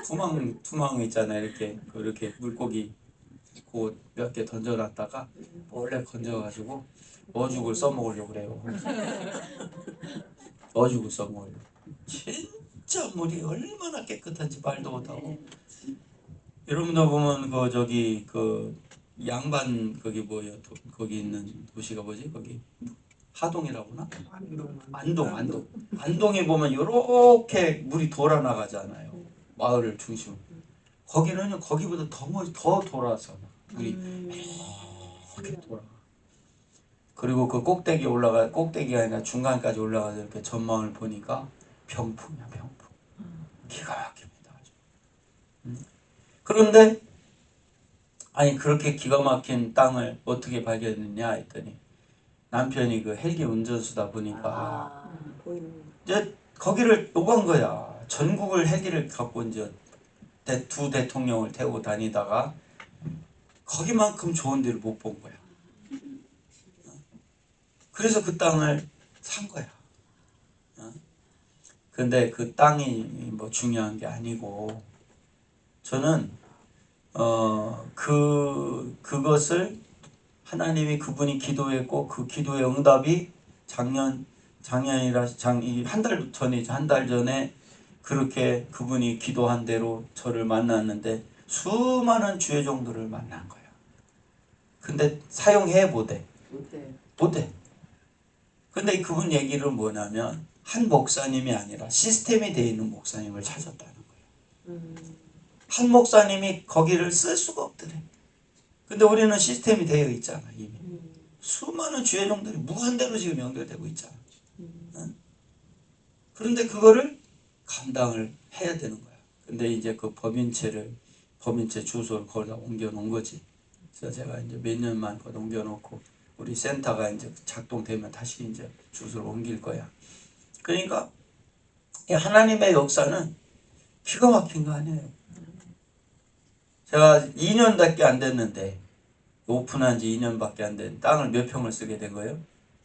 투망 있잖아요. 이렇게 물고기 몇 개 던져놨다가 몰래 건져가지고 어죽을 써먹으려고 그래요. 어죽을 써먹으려고. 진짜 물이 얼마나 깨끗한지 말도 못하고. 여러분도 보면 그 양반 거기 뭐야 거기 있는 도시가 뭐지 거기 하동이라고나? 안동에 보면 요렇게 물이 돌아 나가잖아요. 마을을 중심. 거기는 거기보다 더 돌아서 물이 이렇게 돌아. 그리고 그 꼭대기가 아니라 중간까지 올라가서 이렇게 전망을 보니까 병풍이야, 병풍. 기가 막힙니다. 아주. 그런데 아니 그렇게 기가 막힌 땅을 어떻게 발견했냐 했더니 남편이 그 헬기 운전수다 보니까 이제 거기를 오간 거야. 전국을 헬기를 갖고 이제 두 대통령을 태우고 다니다가 거기만큼 좋은 데를 못 본 거야. 그래서 그 땅을 산 거야. 근데 그 땅이 뭐 중요한 게 아니고 저는 그것을 하나님이 그분이 기도했고 그 기도의 응답이 작년이라 한 달 전이죠. 한 달 전에 그렇게 그분이 기도한 대로 저를 만났는데 수많은 주의 종들을 만난 거야. 근데 사용해 못해. 근데 그분 얘기는 뭐냐면 한 목사님이 아니라 시스템이 되어 있는 목사님을 찾았다는 거예요. 한 목사님이 거기를 쓸 수가 없더래. 근데 우리는 시스템이 되어 있잖아 이미. 수많은 주의 종들이 무한대로 지금 연결되고 있잖아. 응? 그런데 그거를 감당을 해야 되는 거야. 근데 이제 그 법인체 주소를 거기다 옮겨 놓은 거지. 그래서 제가 이제 몇 년만 거기다 옮겨 놓고 우리 센터가 이제 작동되면 다시 이제 주소를 옮길 거야. 그러니까 이 하나님의 역사는 기가 막힌 거 아니에요. 제가 2년밖에 안 됐는데 오픈한 지 2년밖에 안 된 땅을 몇 평을 쓰게 된 거예요?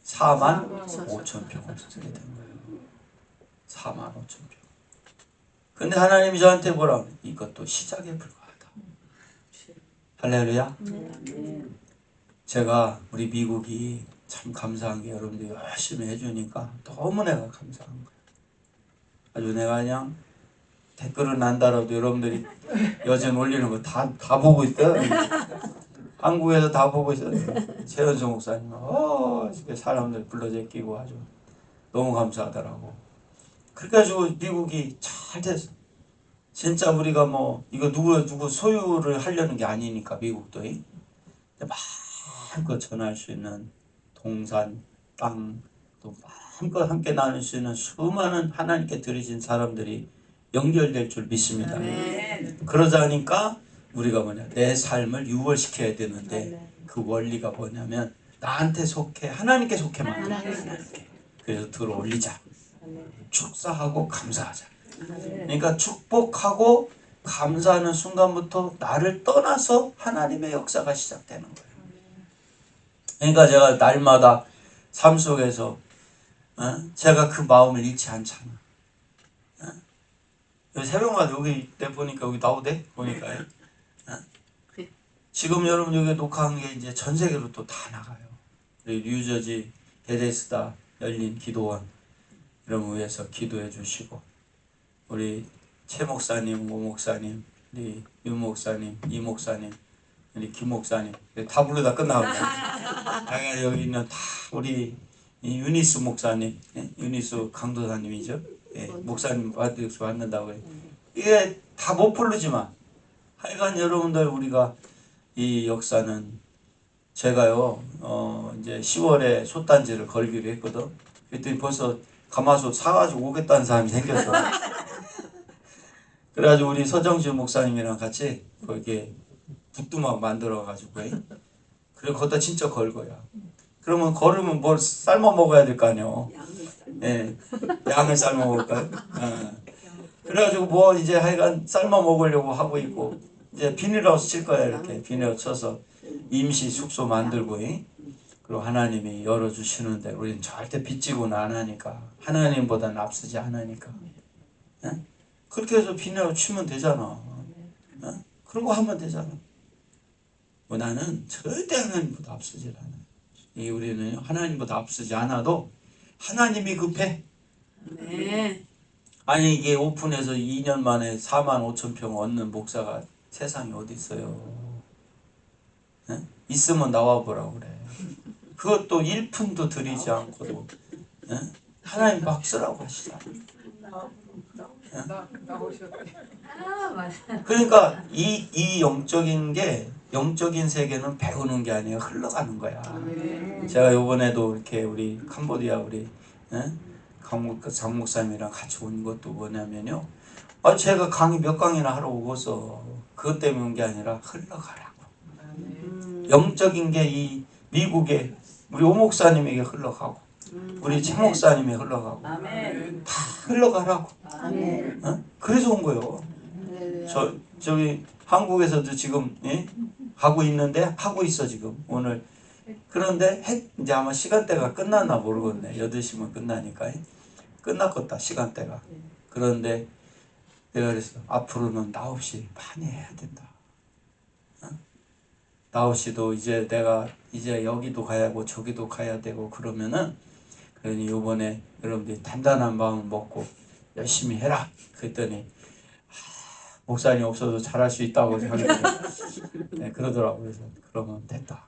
4만 5천 평을 쓰게 된 거예요. 4만 5천 평. 근데 하나님이 저한테 뭐라고? 이것도 시작에 불과하다. 할렐루야. 제가 우리 미국이 참 감사한 게 여러분들이 열심히 해주니까 너무 내가 감사한 거예요. 아주 내가 그냥 댓글은 안 달아도 여러분들이 여전 올리는 거 다 보고 있어요. 한국에서 다 보고 있어요. 최현수 목사님, 사람들 불러 제끼고 아주 너무 감사하더라고. 그래가지고 미국이 잘 됐어. 진짜 우리가 뭐 이거 누구 소유를 하려는 게 아니니까 미국도 마음껏 전할 수 있는 동산, 땅, 또 마음껏 함께 나눌 수 있는 수많은 하나님께 드리신 사람들이 연결될 줄 믿습니다. 그러자니까 우리가 내 삶을 유월시켜야 되는데 그 원리가 뭐냐면 나한테 속해 하나님께 속해만 그래서 들어 올리자. 축사하고 감사하자. 그러니까 축복하고 감사하는 순간부터 나를 떠나서 하나님의 역사가 시작되는 거예요. 그러니까 제가 날마다 삶 속에서 제가 그 마음을 잃지 않잖아. 새벽마다 여기 내 보니까 여기 나오대 보니까요. 지금 여러분 여기 녹화한 게 이제 전 세계로 또 다 나가요. 우리 뉴저지 베데스다 열린 기도원 이런 위해서 기도해 주시고 우리 최 목사님, 오 목사님, 우리 윤 목사님, 이 목사님, 우리 김 목사님 다 부르다 끝나갑니다. 당연히 여기 있는 다 우리 유니스 목사님, 유니스 강도사님이죠. 목사님 받는다고 해요. 이게 다 못 부르지만 하여간 여러분들 우리가 이 역사는 제가요 이제 10월에 솥단지를 걸기로 했거든. 그랬더니 벌써 가마솥 사가지고 오겠다는 사람이 생겼어. 그래가지고 우리 서정주 목사님이랑 같이 거기에 붓두막 만들어가지고 그래 거기다 진짜 걸 거야. 그러면 걸으면 뭘 삶아 먹어야 될 거 아니요. 양을 삶아 먹을까요? 그래가지고 뭐 이제 하여간 삶아 먹으려고 하고 있고 이제 비닐하우스 칠 거야. 이렇게 비닐하우스 쳐서 임시 숙소 만들고 그리고 하나님이 열어주시는데 우리는 절대 빚지고는 안 하니까, 하나님보다는 앞서지 않으니까. 예? 그렇게 해서 빚내어 치면 되잖아. 예? 그러고 하면 되잖아. 뭐 나는 절대 하나님보다 앞서지 않아. 이 우리는 하나님보다 앞서지 않아도 하나님이 급해. 네. 아니 이게 오픈해서 2년 만에 4만 5천 평 얻는 목사가 세상에 어디 있어요? 예? 있으면 나와보라고 그래. 그것도 1푼도 들이지 않고도 예? 하나님 막 쓰라고 하시잖아. 아, 맞아. 그러니까 이 영적인 게, 영적인 세계는 배우는 게 아니라 흘러가는 거야. 제가 요번에도 이렇게 우리 캄보디아 우리 예? 장 목사님이랑 같이 온 것도 뭐냐면요. 제가 강의 몇 강이나 하러 오고서 그것 때문에 온 게 아니라 흘러가라고. 영적인 게 이 미국에 우리 오 목사님에게 흘러가고 우리 최 목사님이 흘러가고 아멘. 다 흘러가라고. 아멘. 어? 그래서 온 거예요. 저기 한국에서도 지금 예? 하고 있는데 하고 있어 지금 오늘. 그런데 이제 아마 시간대가 끝났나 모르겠네. 8시면 끝나니까 끝났겠다 시간대가. 그런데 내가 그랬어. 앞으로는 나 없이 많이 해야 된다. 나 없이도 이제 내가 이제 여기도 가야 하고 저기도 가야 되고 그러면은, 그러니 요번에 여러분들이 단단한 마음을 먹고 열심히 해라. 그랬더니 목사님 없어도 잘할 수 있다고 네, 그러더라고요. 그래서 그러면 됐다.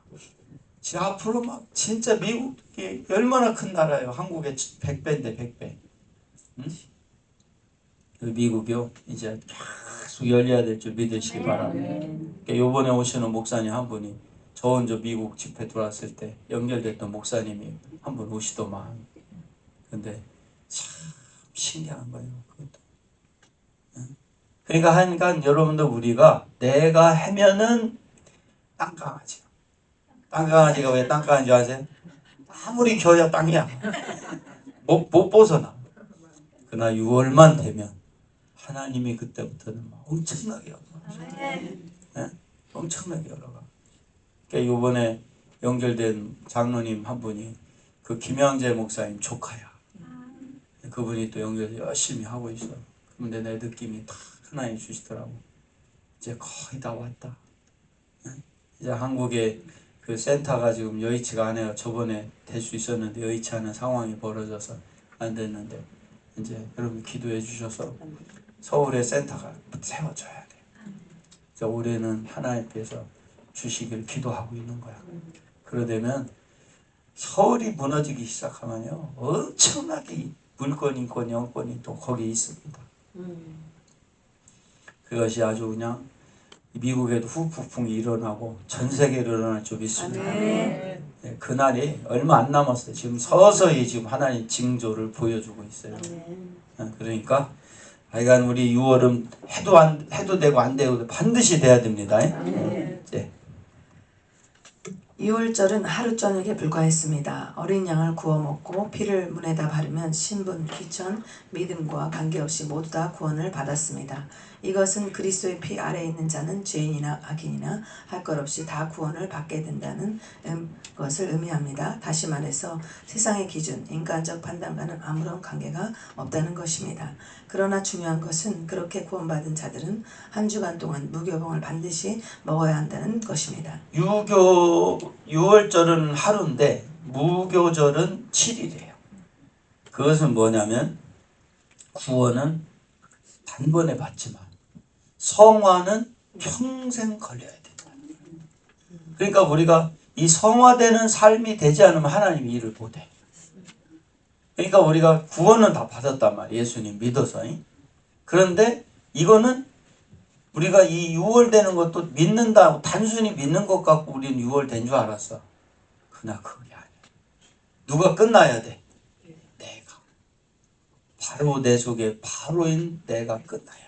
지금 앞으로 막 진짜 미국이 얼마나 큰 나라예요. 한국의 100배인데 100배. 응? 그 미국이요. 이제 계속 열려야 될 줄 믿으시기 바랍니다. 그러니까 요번에 오시는 목사님 한 분이 저 먼저 미국 집회 들어왔을 때 연결됐던 목사님이 한 분 오시더만. 근데 참 신기한 거예요. 그것도. 응? 그러니까 하니까 여러분들 우리가 내가 하면은 땅강아지가. 땅강아지가 왜 땅강아지 아세요? 아무리 겨야 땅이야. 못 벗어나. 그러나 6월만 되면 하나님이 그때부터는 막 엄청나게 열어가. 네? 엄청나게 열어가. 그러니까 이번에 연결된 장로님 한 분이 그 김양재 목사님 조카야. 그분이 또 연결 열심히 하고 있어. 그런데 내 느낌이 다 하나님 주시더라고. 이제 거의 다 왔다. 네? 이제 한국에 그 센터가 지금 여의치가 않아요. 저번에 될 수 있었는데 여의치 않은 상황이 벌어져서 안 됐는데, 이제 여러분 기도해 주셔서 서울에 센터가 세워져야 돼. 그래서 올해는 하나님께서 주시길 기도하고 있는 거야. 그러되면 서울이 무너지기 시작하면요, 엄청나게 물건이 있고 영권이 또 거기에 있습니다. 그것이 아주 그냥 미국에도 후폭풍이 일어나고 전 세계로 일어날 줄 믿습니다. 네, 그날이 얼마 안 남았어요. 지금 서서히 지금 하나님 징조를 보여주고 있어요. 그러니까 하여간 우리 6월은 해도 되고 안 되고 반드시 돼야 됩니다. 네. 6월절은 하루 저녁에 불과했습니다. 어린 양을 구워 먹고 피를 문에다 바르면 신분, 귀천, 믿음과 관계없이 모두 다 구원을 받았습니다. 이것은 그리스도의 피 아래에 있는 자는 죄인이나 악인이나 할 것 없이 다 구원을 받게 된다는 것을 의미합니다. 다시 말해서 세상의 기준, 인간적 판단과는 아무런 관계가 없다는 것입니다. 그러나 중요한 것은 그렇게 구원받은 자들은 한 주간 동안 무교봉을 반드시 먹어야 한다는 것입니다. 6월절은 하루인데 무교절은 7일이에요. 그것은 뭐냐면 구원은 단번에 받지만 성화는 평생 걸려야 된다. 그러니까 우리가 이 성화되는 삶이 되지 않으면 하나님이 일을 못해. 그러니까 우리가 구원은 다 받았단 말이에요. 예수님 믿어서. 그런데 이거는 우리가 이 6월 되는 것도 믿는다, 단순히 믿는 것 같고 우리는 6월 된 줄 알았어. 그러나 그게 아니야. 누가 끝나야 돼? 내가. 바로 내 속에 바로인 내가 끝나야 돼.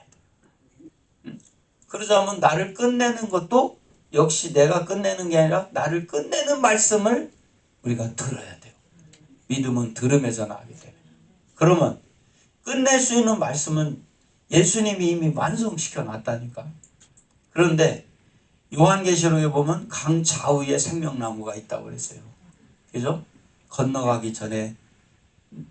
그러자면 나를 끝내는 것도 역시 내가 끝내는 게 아니라 나를 끝내는 말씀을 우리가 들어야 돼요. 믿음은 들음에서 나기 때문에. 그러면 끝낼 수 있는 말씀은 예수님이 이미 완성시켜 놨다니까. 그런데 요한계시록에 보면 강 좌우에 생명나무가 있다고 그랬어요. 그죠? 건너가기 전에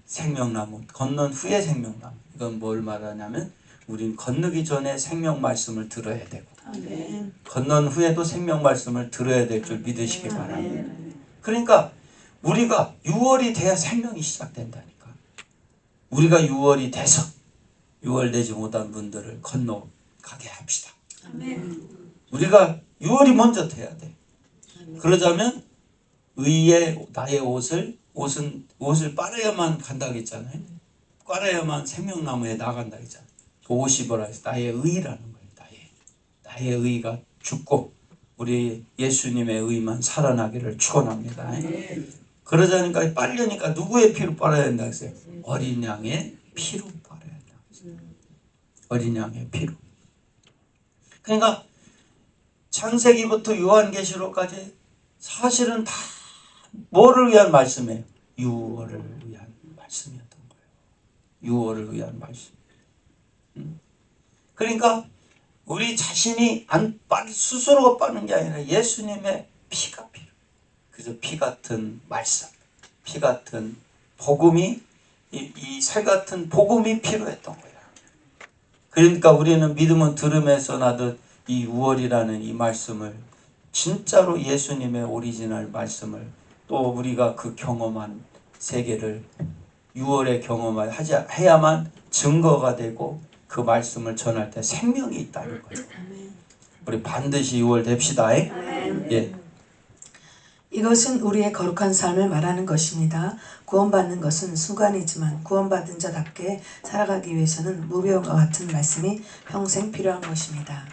생명나무, 건넌 후에 생명나무. 이건 뭘 말하냐면 우린 건너기 전에 생명 말씀을 들어야 되고 아멘. 건넌 후에도 생명 말씀을 들어야 될 줄 믿으시기 바랍니다. 그러니까 우리가 6월이 돼야 생명이 시작된다니까. 우리가 6월이 돼서 6월 되지 못한 분들을 건너가게 합시다. 아멘. 우리가 6월이 먼저 돼야 돼. 그러자면 의의 나의 옷을 빨아야만 간다고 했잖아요. 빨아야만 생명나무에 나간다 했잖아요. 그 옷이 뭐라 해서 나의 의라는 거예요. 나의 의가 죽고 우리 예수님의 의만 살아나기를 축원합니다. 그러자니까 빨려니까 누구의 피로 빨아야 된다 했어요? 어린 양의 피로 빨아야 된다 했어요. 어린 양의 피로. 그러니까 창세기부터 요한계시록까지 사실은 다 뭐를 위한 말씀이에요? 6월을 위한 말씀이었던 거예요. 6월을 위한 말씀. 그러니까 우리 자신이 스스로가 빠는 게 아니라 예수님의 피가 필요. 그래서 피 같은 말씀, 피 같은 복음이 이 살 같은 복음이 필요했던 거야. 그러니까 우리는 믿음은 들음에서 나듯 이 6월이라는 이 말씀을 진짜로 예수님의 오리지널 말씀을 또 우리가 그 경험한 세계를 6월에 경험을 해야만 증거가 되고 그 말씀을 전할 때 생명이 있다는 거예요. 우리 반드시 6월 됩시다. 예. 이것은 우리의 거룩한 삶을 말하는 것입니다. 구원받는 것은 순간이지만 구원받은 자답게 살아가기 위해서는 무병과 같은 말씀이 평생 필요한 것입니다.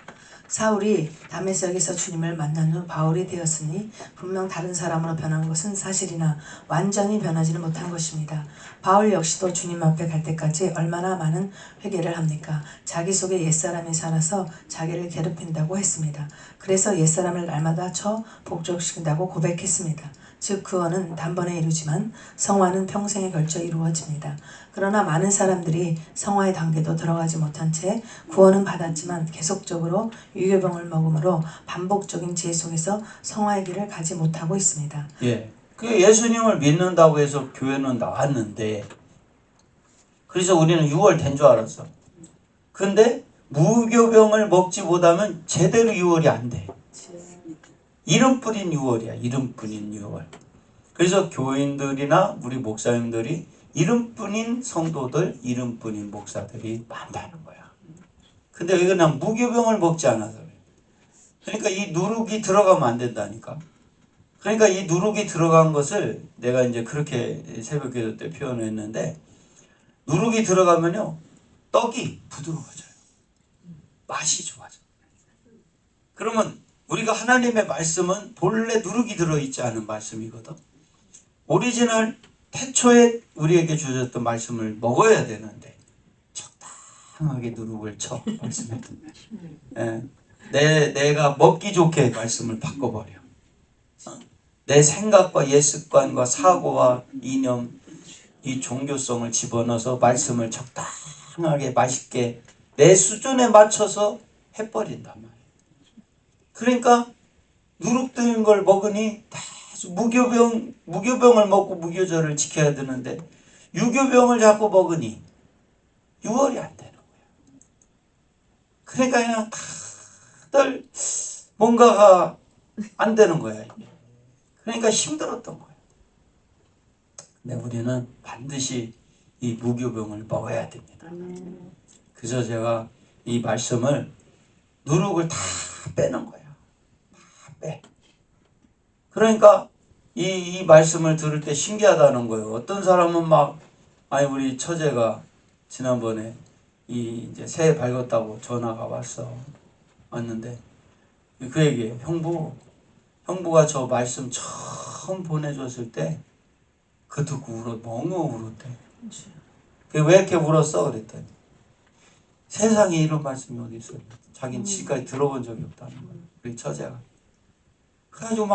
사울이 다메섹에서 주님을 만난 후 바울이 되었으니 분명 다른 사람으로 변한 것은 사실이나 완전히 변하지는 못한 것입니다. 바울 역시도 주님 앞에 갈 때까지 얼마나 많은 회개를 합니까? 자기 속에 옛사람이 살아서 자기를 괴롭힌다고 했습니다. 그래서 옛사람을 날마다 쳐 복종시킨다고 고백했습니다. 즉 구원은 단번에 이루지만 성화는 평생에 걸쳐 이루어집니다. 그러나 많은 사람들이 성화의 단계도 들어가지 못한 채 구원은 받았지만 계속적으로 유교병을 먹음으로 반복적인 죄 속에서 성화의 길을 가지 못하고 있습니다. 예. 그 예수님을 믿는다고 해서 교회는 나왔는데 그래서 우리는 6월 된 줄 알았어. 근데 무교병을 먹지 못하면 제대로 6월이 안 돼. 이름뿐인 6월이야. 이름뿐인 6월. 그래서 교인들이나 우리 목사님들이 이름뿐인 성도들, 이름뿐인 목사들이 많다는 거야. 근데 왜 그냥 무교병을 먹지 않아서 그래. 그러니까 이 누룩이 들어가면 안 된다니까. 그러니까 이 누룩이 들어간 것을 내가 이제 그렇게 새벽기도 때 표현했는데 누룩이 들어가면요 떡이 부드러워져요. 맛이 좋아져. 그러면 우리가 하나님의 말씀은 본래 누룩이 들어있지 않은 말씀이거든. 오리지널 태초에 우리에게 주셨던 말씀을 먹어야 되는데 적당하게 누룩을 쳐 말씀했던 내가 먹기 좋게 말씀을 바꿔버려. 내 생각과 옛 습관과 사고와 이념 이 종교성을 집어넣어서 말씀을 적당하게 맛있게 내 수준에 맞춰서 해버린단 말이에요. 그러니까 누룩된 걸 먹으니 계속 무교병을 먹고 무교절을 지켜야 되는데 유교병을 자꾸 먹으니 6월이 안 되는 거예요. 그러니까 그냥 다들 뭔가가 안 되는 거야. 그러니까 힘들었던 거예요. 근데 우리는 반드시 이 무교병을 먹어야 됩니다. 그래서 제가 이 말씀을 누룩을 다 빼는 거예요. 다 빼. 그러니까 이 말씀을 들을 때 신기하다는 거예요. 어떤 사람은 우리 처제가 지난번에 이제 새해 밝았다고 전화가 왔는데 그 얘기예요. 형부가 저 말씀 처음 보내줬을 때 그 듣고 너무 울었대. 왜 이렇게 울었어? 그랬더니 세상에 이런 말씀이 어디 있어요? 자기는 지금까지 들어본 적이 없다는 거예요. 우리 처제가. 그래가지고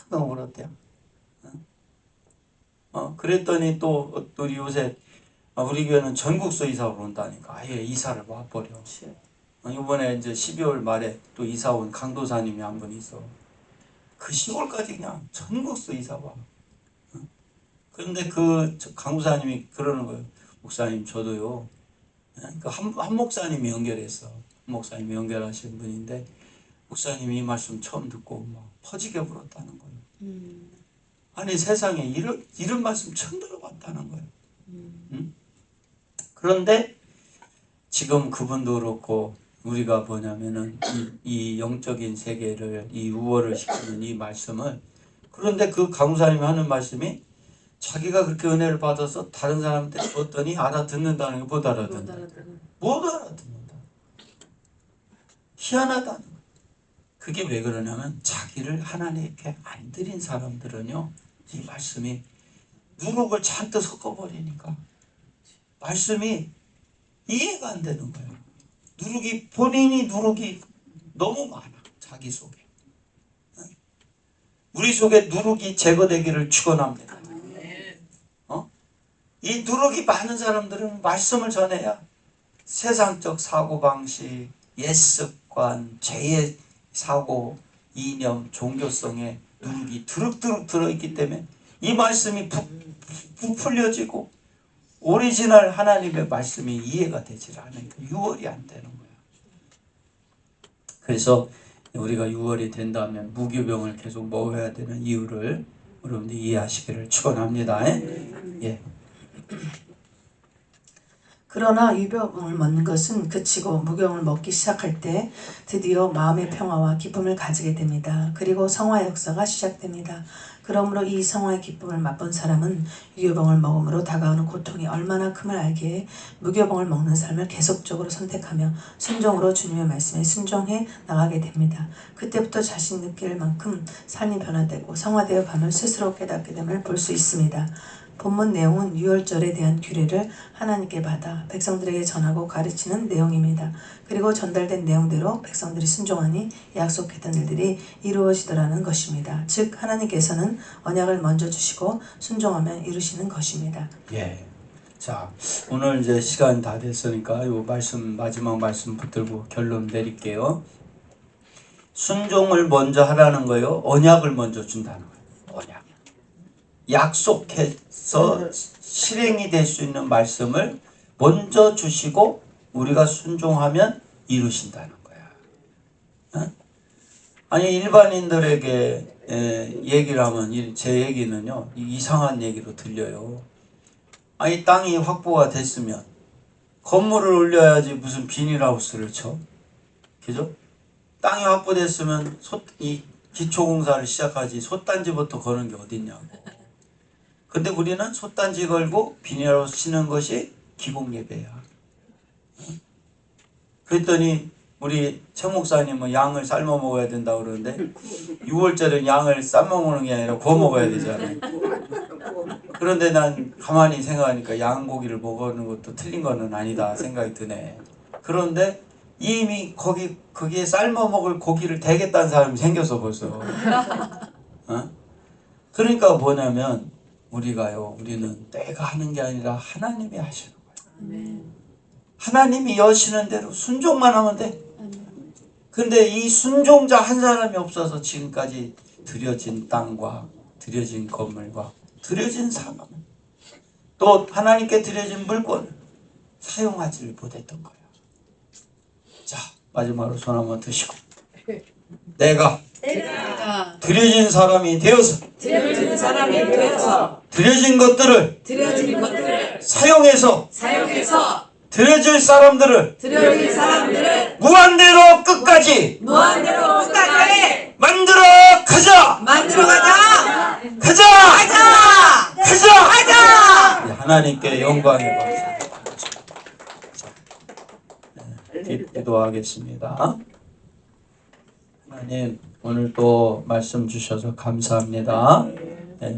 너무 울었대요. 그랬더니 또 우리 요새 우리 교회는 전국서 이사를 온다니까 아예 이사를 와버려. 이번에 이제 12월 말에 또 이사 온 강도사님이 한 분 있어. 그 시골까지 그냥 전국서 이사 와. 그런데 그 강구사님이 그러는 거예요. 목사님 저도요. 한 목사님이 연결했어. 한 목사님이 연결하신 분인데 목사님이 이 말씀 처음 듣고 막 퍼지게 울었다는 거예요. 아니 세상에 이런 말씀 처음 들어봤다는 거예요. 응? 그런데 지금 그분도 그렇고 우리가 뭐냐면은 이 영적인 세계를 이 유월을 시키는 이 말씀을 그런데 그 강사님이 하는 말씀이 자기가 그렇게 은혜를 받아서 다른 사람한테 줬더니 알아듣는다는 게 못 알아듣는다. 못 알아듣는다. 희한하다는 거예요. 그게 왜 그러냐면 자기를 하나님께 안 드린 사람들은요 이 말씀이 누룩을 잔뜩 섞어버리니까 말씀이 이해가 안 되는 거예요. 본인이 누룩이 너무 많아. 자기 속에. 우리 속에 누룩이 제거되기를 축원합니다. 이 누룩이 많은 사람들은 말씀을 전해야 세상적 사고방식, 옛습관, 죄의 사고, 이념, 종교성에 누룩이 두룩두룩 들어있기 때문에 이 말씀이 부풀려지고 오리지널 하나님의 말씀이 이해가 되질 않으니까 유월이 안 되는 거야. 그래서 우리가 유월이 된다면 무교병을 계속 먹어야 되는 이유를 여러분들 이해하시기를 축원합니다. 예. 그러나 유병을 먹는 것은 그치고 무병을 먹기 시작할 때 드디어 마음의 평화와 기쁨을 가지게 됩니다. 그리고 성화의 역사가 시작됩니다. 그러므로 이 성화의 기쁨을 맛본 사람은 유교병을 먹음으로 다가오는 고통이 얼마나 큼을 알기에 무교병을 먹는 삶을 계속적으로 선택하며 순종으로 주님의 말씀에 순종해 나가게 됩니다. 그때부터 자신이 느낄 만큼 삶이 변화되고 성화되어 감을 스스로 깨닫게 됨을 볼 수 있습니다. 본문 내용은 유월절에 대한 규례를 하나님께 받아 백성들에게 전하고 가르치는 내용입니다. 그리고 전달된 내용대로 백성들이 순종하니 약속했던 일들이 이루어지더라는 것입니다. 즉 하나님께서는 언약을 먼저 주시고 순종하면 이루시는 것입니다. 예. 자, 오늘 이제 시간 다 됐으니까 요 말씀 마지막 말씀 붙들고 결론 내릴게요. 순종을 먼저 하라는 거예요. 언약을 먼저 준다는 거예요. 언약. 약속해서 실행이 될 수 있는 말씀을 먼저 주시고 우리가 순종하면 이루신다는 거야. 어? 아니 일반인들에게 얘기를 하면 제 얘기는요 이상한 얘기로 들려요. 아니 땅이 확보가 됐으면 건물을 올려야지 무슨 비닐하우스를 쳐. 그죠? 땅이 확보됐으면 이 기초공사를 시작하지 솥단지부터 거는 게 어딨냐고. 근데 우리는 솥단지 걸고 비닐하우스 치는 것이 기공예배야. 그랬더니 우리 최 목사님은 양을 삶아 먹어야 된다고 그러는데 6월절은 양을 삶아 먹는 게 아니라 구워 먹어야 되잖아요. 그런데 난 가만히 생각하니까 양고기를 먹는 것도 틀린 거는 아니다 생각이 드네. 그런데 이미 거기에 삶아 먹을 고기를 대겠다는 사람이 생겼어 벌써. 그러니까 뭐냐면 우리는 내가 하는 게 아니라 하나님이 하시는 거예요. 하나님이 여시는 대로 순종만 하면 돼. 근데 이 순종자 한 사람이 없어서 지금까지 들여진 땅과 들여진 건물과 들여진 사람 또 하나님께 들여진 물건을 사용하지를 못했던 거예요. 자, 마지막으로 손 한번 드시고 내가 들여진 사람이 되어서 들여진 것들을 사용해서 들여질 사람들을 무한대로 끝까지 만들어 가자. 하나님께 영광의 박수. 기도하겠습니다. 하나님 오늘 또 말씀 주셔서 감사합니다.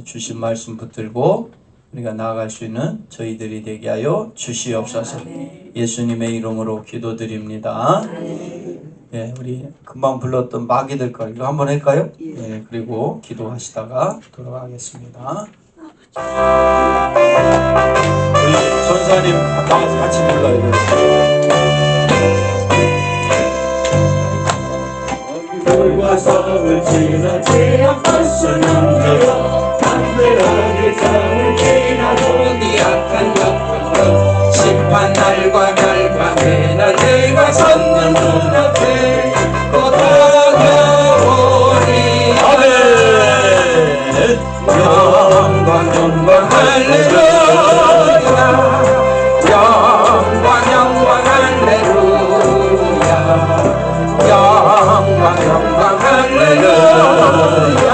주신 말씀 붙들고 우리가 나아갈 수 있는 저희들이 되게 하여 주시옵소서. 예수님의 이름으로 기도드립니다. 예, 우리 금방 불렀던 마귀들 거 이거 한번 할까요? 예, 그리고 기도하시다가 돌아가겠습니다. 우리 전사님 나와서 같이 불러요. 불과 성을 지나 제 앞에서 넘겨 담대하게 잠을 영광 영광 할렐루야 영광 영광 할렐루야 영광 영광 할렐루야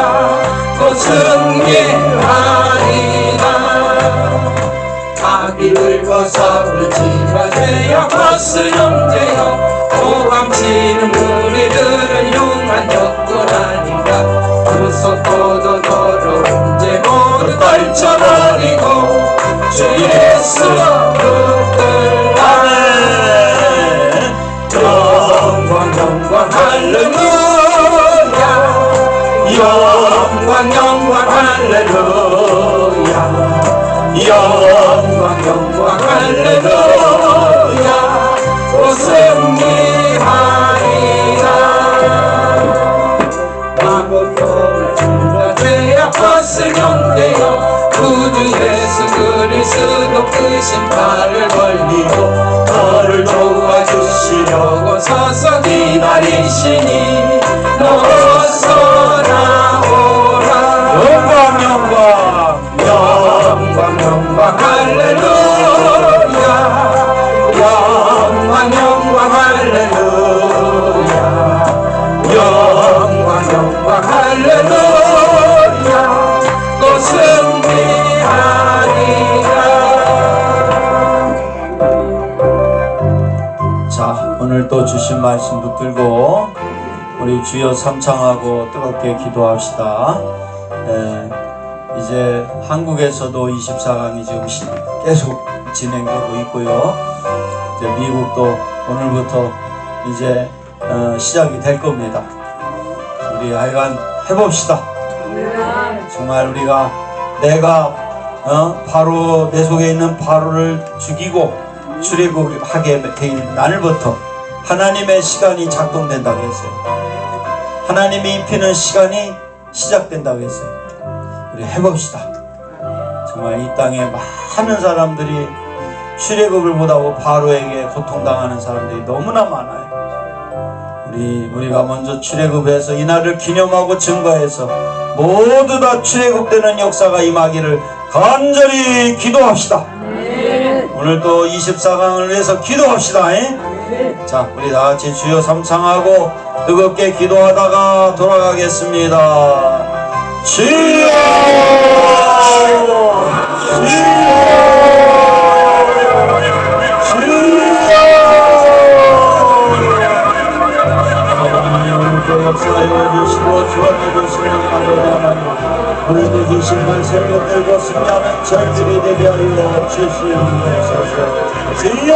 또 승리하리라 아기들과 싸우지마 죄야 버스 형제여 도망치는 우리들은 흉한 적군 아닌가 그 속도도 더러운 죄 모두 떨쳐버리고 주 예수 붙들라 영광 영광 할렐루야 영광 영광 할렐루야 영광 영광 할렐루야 또 승리하리라 마법으로 주라 죄악 버스 경대여 구주 예수 그리스도 그 신발을 벌리고 너를 도와주시려고 서서 기다리시니 너 어서 나오라 영광 영광 영광 영광 할렐루야 영광 영광 할렐루야 영광 영광 할렐루야 또 승리하리라. 자, 오늘 또 주신 말씀 붙들고 우리 주여 삼창하고 뜨겁게 기도합시다. 이제 한국에서도 24강이 지금 계속 진행되고 있고요. 이제 미국도 오늘부터 이제 시작이 될 겁니다. 우리 하여간 해봅시다. 정말 우리가 내가 바로 내 속에 있는 바로를 죽이고 출애굽하게 될 날부터 하나님의 시간이 작동된다고 했어요. 하나님이 입히는 시간이 시작된다고 했어요. 우리 해봅시다. 정말 이 땅에 많은 사람들이 출애굽을 못하고 바로에게 고통당하는 사람들이 너무나 많아요. 우리가 먼저 출애굽해서 이 날을 기념하고 증거해서 모두 다 출애굽되는 역사가 임하기를 간절히 기도합시다. 오늘 또 24강을 위해서 기도합시다. 자, 우리 다 같이 주여 삼창하고 뜨겁게 기도하다가 돌아가겠습니다. 주여 역사해 주시고 주원해 주시는 아버지 하나님 오늘도 주신 말씀을 들고 승리하는 절들이 되게 하여 주시옵소서. 주여